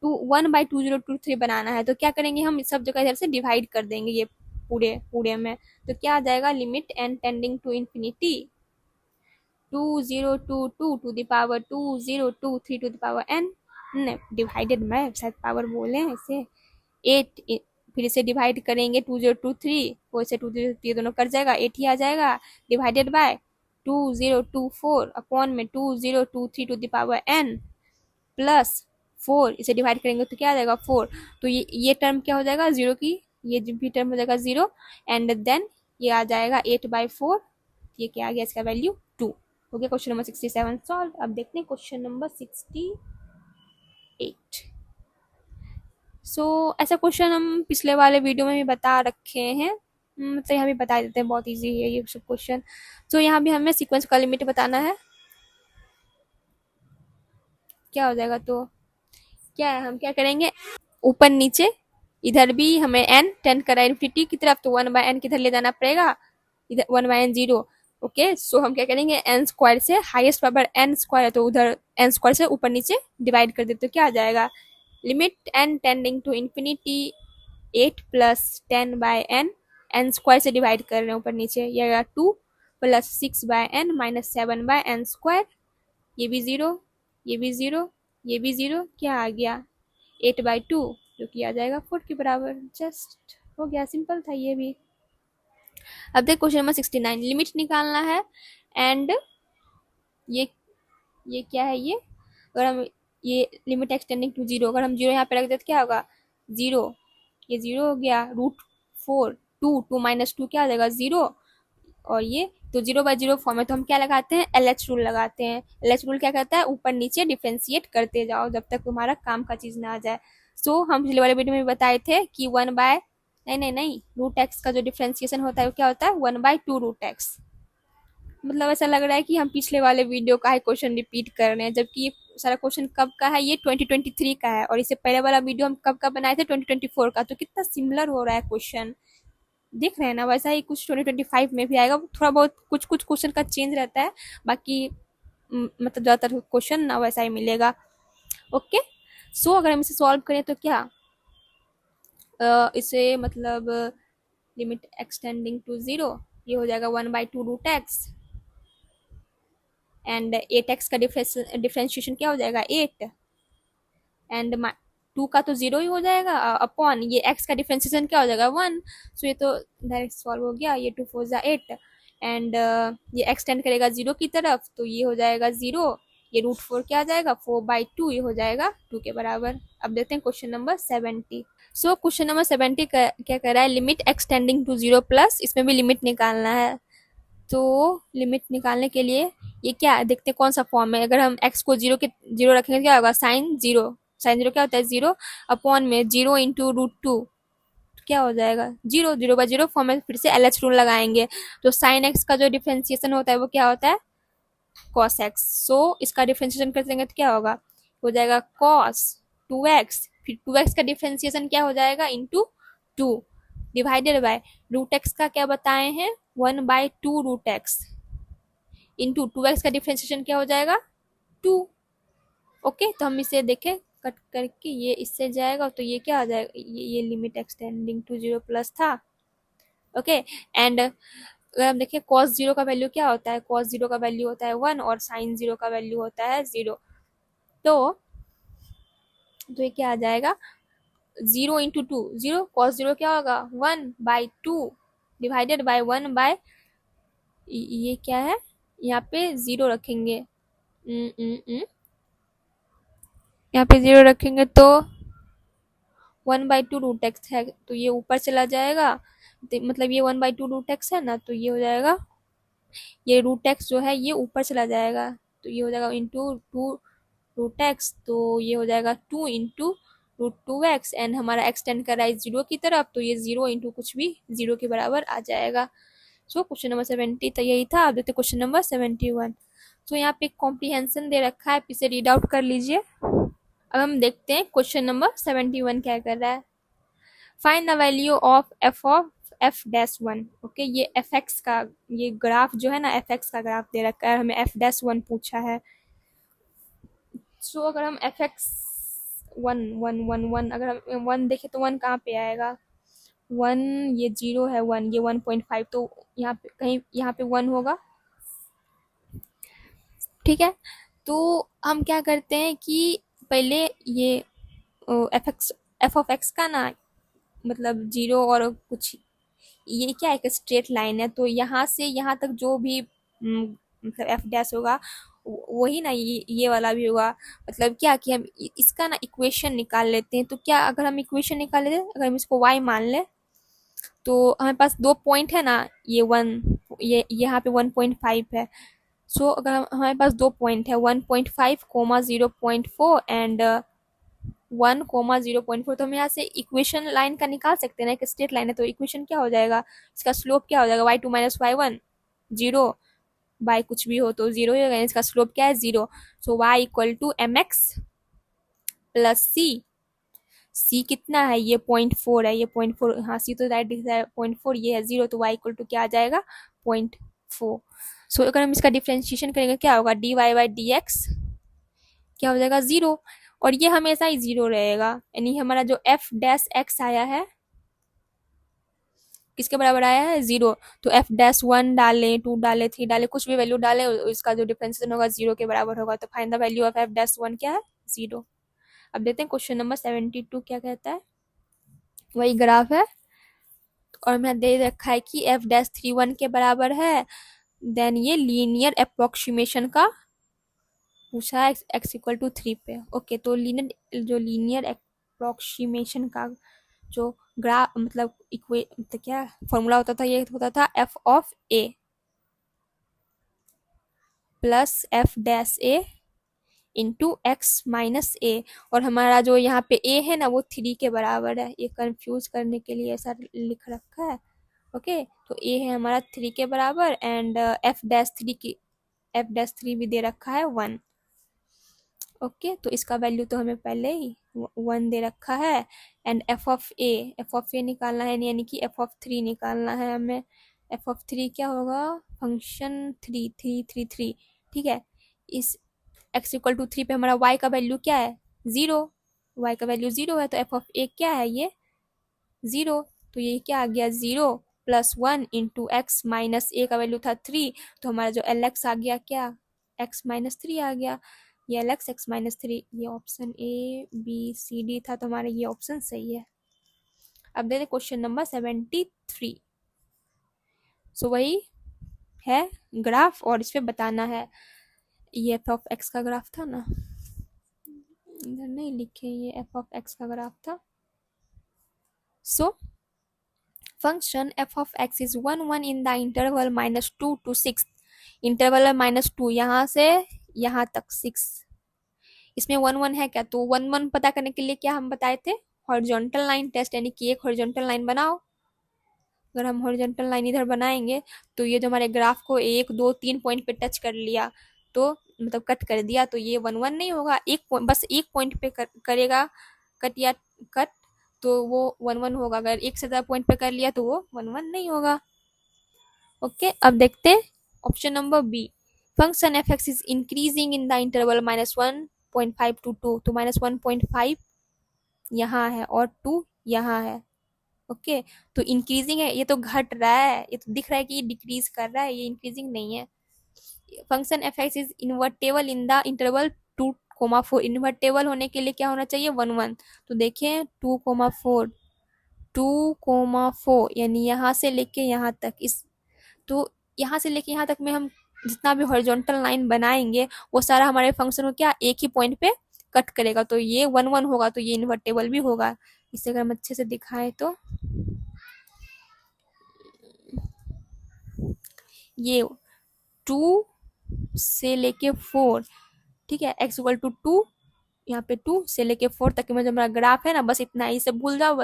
1/2023 बनाना है। तो क्या करेंगे, हम सब जगह इधर से डिवाइड कर देंगे ये पूरे में, तो क्या आ जाएगा, limit n tending to infinity 2022 to the power 2023 to the power n divided by, शायद पावर बोले हैं इसे, 8, फिर इसे डिवाइड करेंगे 2023 को, इसे 2023 दोनों कट जाएगा, 8 ही आ जाएगा, डिवाइडेड बाय 2024 अपॉन में 2023 to the power n plus 4, इसे डिवाइड करेंगे तो क्या आ जाएगा 4, तो ये टर्म क्या हो जाएगा जीरो की, ये भी टर्म हो जाएगा जीरो, एंड देन ये आ जाएगा 8/4, ये क्या आ गया, इसका वैल्यू 2 हो गया। Question number 67 solve. अब देखते हैं क्वेश्चन नंबर 68। ऐसा क्वेश्चन हम पिछले वाले वीडियो में भी बता रखे हैं, तो यहाँ भी बता देते हैं, बहुत इजी है ये सब क्वेश्चन। यहाँ भी हमें सीक्वेंस का लिमिट बताना है, क्या हो जाएगा, तो क्या है, हम क्या करेंगे, ऊपर नीचे, इधर भी हमें n टेंड करा इन्फिनिटी की तरफ, तो 1/n किधर ले जाना पड़ेगा, इधर 1/n 0। ओके, सो हम क्या करेंगे, n स्क्वायर से हाईएस्ट पावर n स्क्वायर है, तो उधर n स्क्वायर से ऊपर नीचे डिवाइड कर देते, तो क्या आ जाएगा, limit n tending to infinity 8 + 10/n, n square से डिवाइड कर रहे हैं ऊपर नीचे, ये आएगा 2 + 6/n - 7/n स्क्वायर, ये भी 0, ये भी 0, ये भी 0, क्या आ गया 8/2, जो कि आ जाएगा 4 के बराबर। जस्ट हो गया, सिंपल था ये भी। अब देख क्वेश्चन नंबर 69, लिमिट निकालना है, एंड ये क्या है, ये अगर हम ये लिमिट एक्सटेंडिंग टू 0, अगर हम 0 यहाँ पे रख देते तो क्या होगा 0, ये 0 हो गया, √4 2 - 2 क्या आ जाएगा 0, और ये तो 0/0 फॉर्म है, तो हम क्या लगाते हैं, LH रूल लगाते हैं। LH रूल क्या कहता है, ऊपर नीचे डिफ्रेंशिएट करते जाओ जब तक तुम्हारा काम का चीज ना आ जाए। हम पिछले वाले वीडियो में बताए थे कि नहीं √x का जो डिफ्रेंशिएशन होता है वो क्या होता है 1/2 √x। मतलब ऐसा लग रहा है कि हम पिछले वाले वीडियो का ही क्वेश्चन रिपीट कर रहे हैं, जबकि ये सारा क्वेश्चन कब का है, ये 2023 का है, और इससे पहले वाला वीडियो हम कब का बनाए थे 2024 का, तो कितना सिमिलर हो रहा है क्वेश्चन, देख रहे हैं ना। वैसा ही कुछ 2025 में भी आएगा, थोड़ा बहुत कुछ क्वेश्चन का चेंज रहता है, बाकी मतलब ज़्यादातर क्वेश्चन ना वैसा ही मिलेगा। ओके, अगर हम इसे सॉल्व करें तो क्या इसे मतलब लिमिट एक्सटेंडिंग टू 0, ये हो जाएगा 1/2 √x, एंड 8x का डिफ्रेंशिएशन क्या हो जाएगा 8, एंड 2 का तो 0 ही हो जाएगा, अपॉन ये x का डिफ्रेंशिएशन क्या हो जाएगा 1, ये तो डायरेक्ट सॉल्व हो गया, ये 2 4 जा 8, एंड ये एक्सटेंड करेगा 0 की तरफ, तो ये हो जाएगा 0, ये √4 क्या आ जाएगा 4/2, ये हो जाएगा 2 के बराबर। अब देखते हैं क्वेश्चन नंबर 70। क्वेश्चन नंबर 70 क्या कर रहा है, लिमिट एक्सटेंडिंग टू 0 प्लस, इसमें भी लिमिट निकालना है। तो लिमिट निकालने के लिए ये क्या देखते हैं कौन सा फॉर्म है, अगर हम x को 0 रखेंगे तो क्या होगा साइन जीरो क्या होता है 0, अपॉन में 0 × √2, क्या हो जाएगा 0/0 फॉर्म में, फिर से LH रूल लगाएंगे, तो साइन x का जो डिफ्रेंशिएशन होता है वो क्या होता है cos x, इसका डिफ्रेंशिएशन कर देंगे तो क्या होगा, हो जाएगा cos 2x, फिर 2x का डिफ्रेंशिएशन क्या हो जाएगा इंटू 2 डिवाइडेड बाय √x का क्या बताए हैं 1/2 √x इंटू 2x का डिफ्रेंशिएशन क्या हो जाएगा 2। ओके, तो हम इसे देखें कट करके, ये इससे जाएगा तो ये क्या आ जाएगा, ये लिमिट एक्सटेंडिंग टू 0 प्लस था। ओके, एंड अगर हम देखें cos 0 का वैल्यू क्या होता है, cos 0 का वैल्यू होता है 1, और sin 0 का वैल्यू होता है 0, तो ये क्या आ जाएगा 0 × 2 0, cos 0 क्या होगा 1/2 डिवाइडेड बाय 1 ये क्या है, यहाँ पे 0 रखेंगे, यहाँ पे 0 रखेंगे तो 1/2 √x है, तो ये ऊपर चला जाएगा, मतलब ये 1/2 √x है ना, तो ये हो जाएगा, ये √x जो है ये ऊपर चला जाएगा, तो ये हो जाएगा इंटू 2 √x, तो ये हो जाएगा 2 × √2x, एंड हमारा एक्सटेंड कर रहा है 0 की तरफ, तो ये 0 × कुछ भी 0 के बराबर आ जाएगा। क्वेश्चन नंबर 70 तो यही था। अब देखते क्वेश्चन नंबर 71। यहाँ पे कॉम्प्रीहेंशन दे रखा है, इसे रीड आउट कर लीजिए। अब हम देखते हैं क्वेश्चन नंबर 71 क्या कर रहा है, find the value of f'(1). Okay, ये fx का ये ग्राफ जो है ना, fx का ग्राफ दे रखा है, हमें f'(1) पूछा है। अगर हम fx 1 1 1 1 अगर हम 1 देखें तो 1 कहाँ पे आएगा 1 ये 0 है, 1 ये 1.5, तो यहाँ पे कहीं यहाँ पे 1 होगा। ठीक है, तो हम क्या करते हैं कि पहले ये एफ ऑफ एक्स का ना मतलब 0 और कुछ, ये क्या एक स्ट्रेट लाइन है, तो यहाँ से यहाँ तक जो भी मतलब एफ डैश होगा वही ना ये वाला भी होगा। मतलब क्या कि हम इसका ना इक्वेशन निकाल लेते हैं। तो क्या अगर हम इक्वेशन निकाल लेते हैं, अगर हम इसको y मान लें, तो हमारे पास दो पॉइंट है ना, ये 1, ये यहाँ पे 1.5 है। सो अगर हमारे पास दो पॉइंट है 1.5 कोमा 0.4 एंड 1 कोमा 0.4, तो हम यहाँ से इक्वेशन लाइन का निकाल सकते हैं ना, एक स्ट्रेट लाइन है, तो इक्वेशन क्या हो जाएगा, इसका स्लोप क्या हो जाएगा, y2 minus y1 zero, bye कुछ भी हो तो जीरो ही होगा, इसका स्लोप क्या है 0। So y equal to m x plus c कितना है, ये 0.4 है, ये 0.4, हाँ सी तो राइट दिख रहा है 0.4, ये है 0, तो y इक्वल टू क्या आ जाएगा 0.4। सो अगर हम इसका डिफ्रेंशिएशन करेंगे क्या होगा, d y by d x क्या हो जाएगा 0, और ये हमेशा ही 0 रहेगा, यानी हमारा जो एफ डैश एक्स आया है किसके बराबर आया है 0। तो एफ डैश 1 डालें, 2 डालें, 3 डालें, कुछ भी वैल्यू डालें, इसका जो डिफरेंशिएशन होगा 0 के बराबर होगा। तो find the value of F dash 1 क्या है 0। अब देखते हैं क्वेश्चन नंबर 72 क्या कहता है। वही ग्राफ है और मैं दे रखा है कि एफ डैश 3 1 के बराबर है, देन ये लीनियर अप्रोक्सीमेशन का पूछा है एक्स इक्वल टू 3 पे। ओके, तो लीनियर अप्रोक्सीमेशन का जो ग्राफ मतलब इक्वे तो क्या फॉर्मूला होता था, ये होता था f of a plus f dash a into x minus a, और हमारा जो यहाँ पे ए है ना वो 3 के बराबर है, ये कंफ्यूज करने के लिए ऐसा लिख रखा है। ओके, तो ए है हमारा 3 के बराबर एंड एफ डैश 3 भी दे रखा है 1। ओके, तो इसका वैल्यू तो हमें पहले ही 1 दे रखा है एंड एफ ऑफ ए निकालना है, यानी कि एफ ऑफ 3 निकालना है हमें। एफ ऑफ 3 क्या होगा, फंक्शन 3 ठीक है। इस एक्स इक्वल टू 3 पे हमारा y का वैल्यू क्या है 0, y का वैल्यू 0 है, तो एफ ऑफ ए क्या है ये 0, तो ये क्या आ गया 0 प्लस 1 इंटू एक्स माइनस ए का वैल्यू था 3, तो हमारा जो एल एक्स आ गया क्या एक्स माइनस 3 आ गया, ये एल एक्स एक्स माइनस 3, ये option A B C D था, तो हमारा ये ऑप्शन सही है। अब देखते क्वेश्चन नंबर 73। सो वही है ग्राफ और इस पे बताना है, ये एफ ऑफ एक्स का ग्राफ था ना, इधर नहीं लिखे, ये एफ ऑफ एक्स का ग्राफ था। So function F of X is 1 1 in the interval -2 to 6, interval -2 यहाँ से यहाँ तक 6, इसमें 1 1 है क्या, तो 1 1 पता करने के लिए क्या हम बताए थे, हॉरिजॉन्टल लाइन टेस्ट, यानी कि एक हॉरिजॉन्टल लाइन बनाओ। अगर हम हॉरिजॉन्टल लाइन इधर बनाएंगे तो ये जो हमारे ग्राफ को 1 2 3 पॉइंट पे टच कर लिया, तो मतलब कट कर दिया, तो ये 1 1 नहीं होगा, बस एक पॉइंट पे करेगा कट या कट, तो वो 1 1 होगा। अगर एक से ज़्यादा पॉइंट पे कर लिया तो वो 1 1 नहीं होगा। ओके, अब देखते हैं option number B, function f x is increasing in the interval -1.5 to 2, तो -1.5 यहाँ है और 2 यहाँ है। ओके, तो इंक्रीजिंग है, ये तो घट रहा है, ये तो दिख रहा है कि ये डिक्रीज कर रहा है, ये इंक्रीजिंग नहीं है। Function f x is invertible in the interval 2,4, invertible होने के लिए क्या होना चाहिए 1 1, तो देखें 2,4 2,4 यानी यहाँ से लेके यहाँ तक, इस तो यहाँ से लेके यहाँ तक में हम जितना भी हॉरिजॉन्टल लाइन बनाएंगे वो सारा हमारे फंक्शन को क्या एक ही पॉइंट पे कट करेगा, तो ये 1 1 होगा, तो ये इन्वर्टेबल भी होगा। इसे अगर हम अच्छे से दिखाएं तो ये 2 से लेके 4, ठीक है, x इक्वल टू 2, यहाँ पे 2 से लेके 4 तक में जो हमारा ग्राफ है ना, बस इतना, इसे भूल जाओ,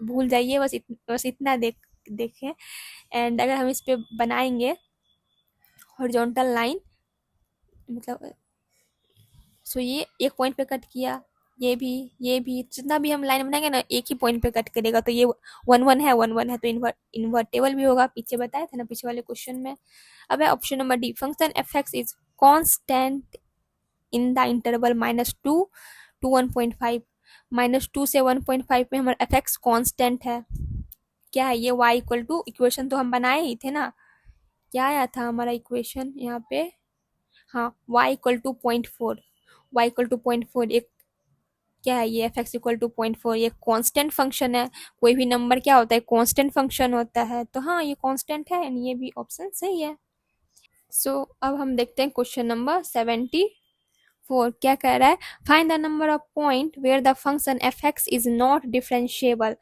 भूल जाइए, बस इतना देखें। एंड अगर हम इस पे बनाएंगे हॉरिजॉन्टल लाइन, मतलब सो ये एक पॉइंट पे कट किया, ये भी जितना भी हम लाइन बनाएंगे ना एक ही पॉइंट पे कट करेगा, तो ये 1 1 है 1 1 है, तो इन्वर्टेबल भी होगा, पीछे बताया था ना पिछले वाले क्वेश्चन में। अब है option number D, function f x is constant in the interval -2 to 1.5, -2 से 1.5 में हमारा एफ एक्स कॉन्स्टेंट है, क्या है ये y इक्वल टू, इक्वेशन तो हम बनाए ही थे ना, क्या आया था हमारा इक्वेशन यहाँ पे, हाँ y equal to 0.4, y equal to 0.4 एक क्या है ये, एफ एक्स इक्वल टू 0.4 ये कांस्टेंट फंक्शन है, कोई भी नंबर क्या होता है कांस्टेंट फंक्शन होता है, तो हाँ ये कांस्टेंट है, ये भी ऑप्शन सही है। सो अब हम देखते हैं क्वेश्चन नंबर 74, क्या कह रहा है, find the number of point where the function f x is not differentiable.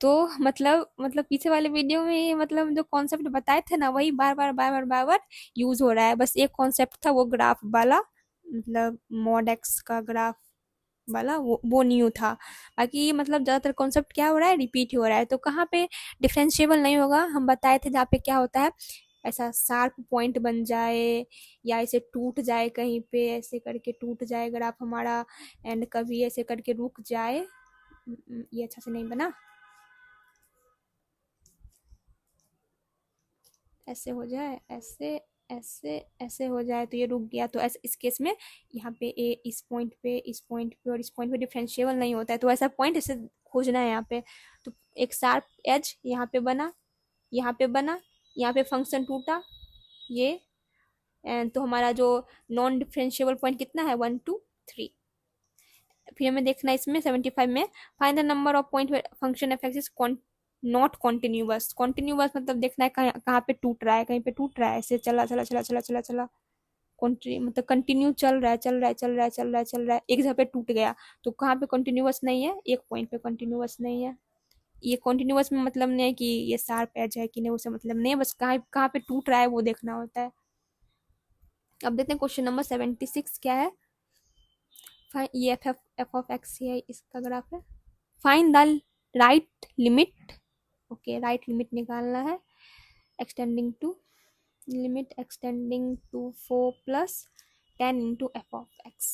तो मतलब पीछे वाले वीडियो में ये मतलब जो कॉन्सेप्ट बताए थे ना वही बार बार यूज हो रहा है, बस एक कॉन्सेप्ट था वो ग्राफ वाला, मतलब मॉड एक्स का ग्राफ वाला, वो न्यू था, बाकी मतलब ज़्यादातर कॉन्सेप्ट क्या हो रहा है, रिपीट हो रहा है। तो कहाँ पे डिफरेंशिएबल नहीं होगा, हम बताए थे जहाँ पे क्या होता है, ऐसा शार्प पॉइंट बन जाए या ऐसे टूट जाए, कहीं पे ऐसे करके टूट जाए ग्राफ हमारा, एंड कभी ऐसे करके रुक जाए, ये अच्छा से नहीं बना, ऐसे हो जाए, ऐसे ऐसे ऐसे हो जाए तो ये रुक गया, तो ऐसे इस केस में यहाँ पे ए इस पॉइंट पे, इस पॉइंट पे और इस पॉइंट पे डिफरेंशिएबल नहीं होता है, तो ऐसा पॉइंट इसे खोजना है यहाँ पे। तो एक शार्प एज यहाँ पे बना, यहाँ पे बना, यहाँ पे फंक्शन टूटा ये, एंड तो हमारा जो नॉन डिफरेंशिएबल पॉइंट कितना है 1 2 3। फिर हमें देखना है इसमें 75 में, find the number of point function f x is not continuous. Continuous मतलब देखना है कहाँ पे टूट रहा है, कहीं पे टूट रहा है, ऐसे चला चला चला चला चला चला, मतलब कंटिन्यू चल रहा है चल रहा है चल रहा है चल रहा है चल रहा है, एक जगह पे टूट गया, तो कहाँ पे कंटिन्यूअस नहीं है, एक पॉइंट पे कंटिन्यूअस नहीं है। ये कंटिन्यूअस में मतलब नहीं है कि ये शार्प एज है कि नहीं, उसे मतलब नहीं है, बस कहाँ कहाँ पे टूट रहा है वो देखना होता है। अब देखते हैं क्वेश्चन नंबर 76 क्या है, ये एफ ऑफ एक्स है, इसका ग्राफ है, find the right limit, okay right limit निकालना है, x tending to, limit extending to 4 + 10 into f of x.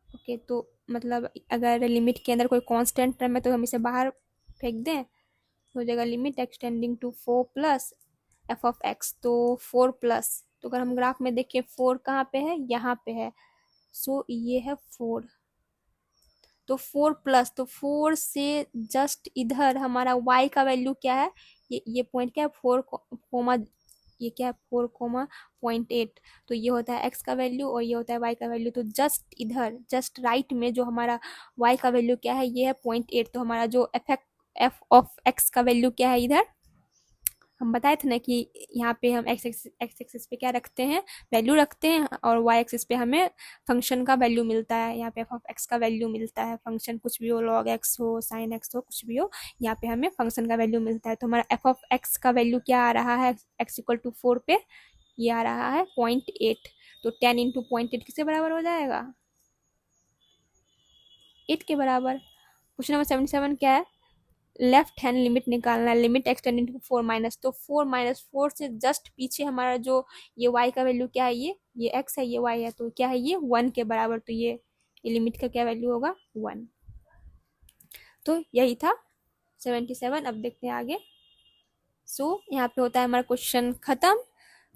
Okay तो मतलब अगर लिमिट के अंदर कोई कांस्टेंट टर्म है तो हम इसे बाहर फेंक दें, हो जाएगा limit extending to 4 + f of x, तो 4 तो अगर हम ग्राफ में देखें 4 कहाँ पे है, यहाँ पे है, सो ये है 4, तो 4 तो 4 से जस्ट इधर हमारा y का वैल्यू क्या है, ये पॉइंट क्या है 4 कोमा, ये क्या है 4,08, तो ये होता है x का वैल्यू और ये होता है y का वैल्यू, तो जस्ट इधर जस्ट राइट में जो हमारा y का वैल्यू क्या है ये है 0.8, तो हमारा जो एफ ऑफ x का वैल्यू क्या है इधर, हम बताए थे ना कि यहाँ पे हम एक्स एक्सिस पे क्या रखते हैं, वैल्यू रखते हैं, और वाई एक्सिस पे हमें फंक्शन का वैल्यू मिलता है, यहाँ पे एफ ऑफ एक्स का वैल्यू मिलता है, फंक्शन कुछ भी हो, लॉग एक्स हो, साइन एक्स हो, कुछ भी हो, यहाँ पे हमें फंक्शन का वैल्यू मिलता है। तो हमारा एफ ऑफ एक्स का वैल्यू क्या आ रहा है, एक्स इक्वल टू 4 पे ये आ रहा है 0.8, तो 10 इंटू 0.8 किसके बराबर हो जाएगा, 8 के बराबर। क्वेश्चन नंबर 77 क्या है, लेफ्ट हैंड लिमिट निकालना है, लिमिट एक्सटेंडिंग टू 4 माइनस, तो 4 - 4 से जस्ट पीछे हमारा जो ये y का वैल्यू क्या है, ये x है, ये y है, तो क्या है ये 1 के बराबर, तो ये लिमिट का क्या वैल्यू होगा 1। तो यही था 77। अब देखते हैं आगे। सो यहाँ पे होता है हमारा क्वेश्चन खत्म।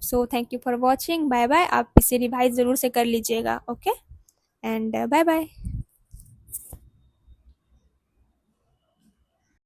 So thank you for watching, bye bye. आप इसे रिवाइज जरूर से कर लीजिएगा, ओके एंड बाय बाय।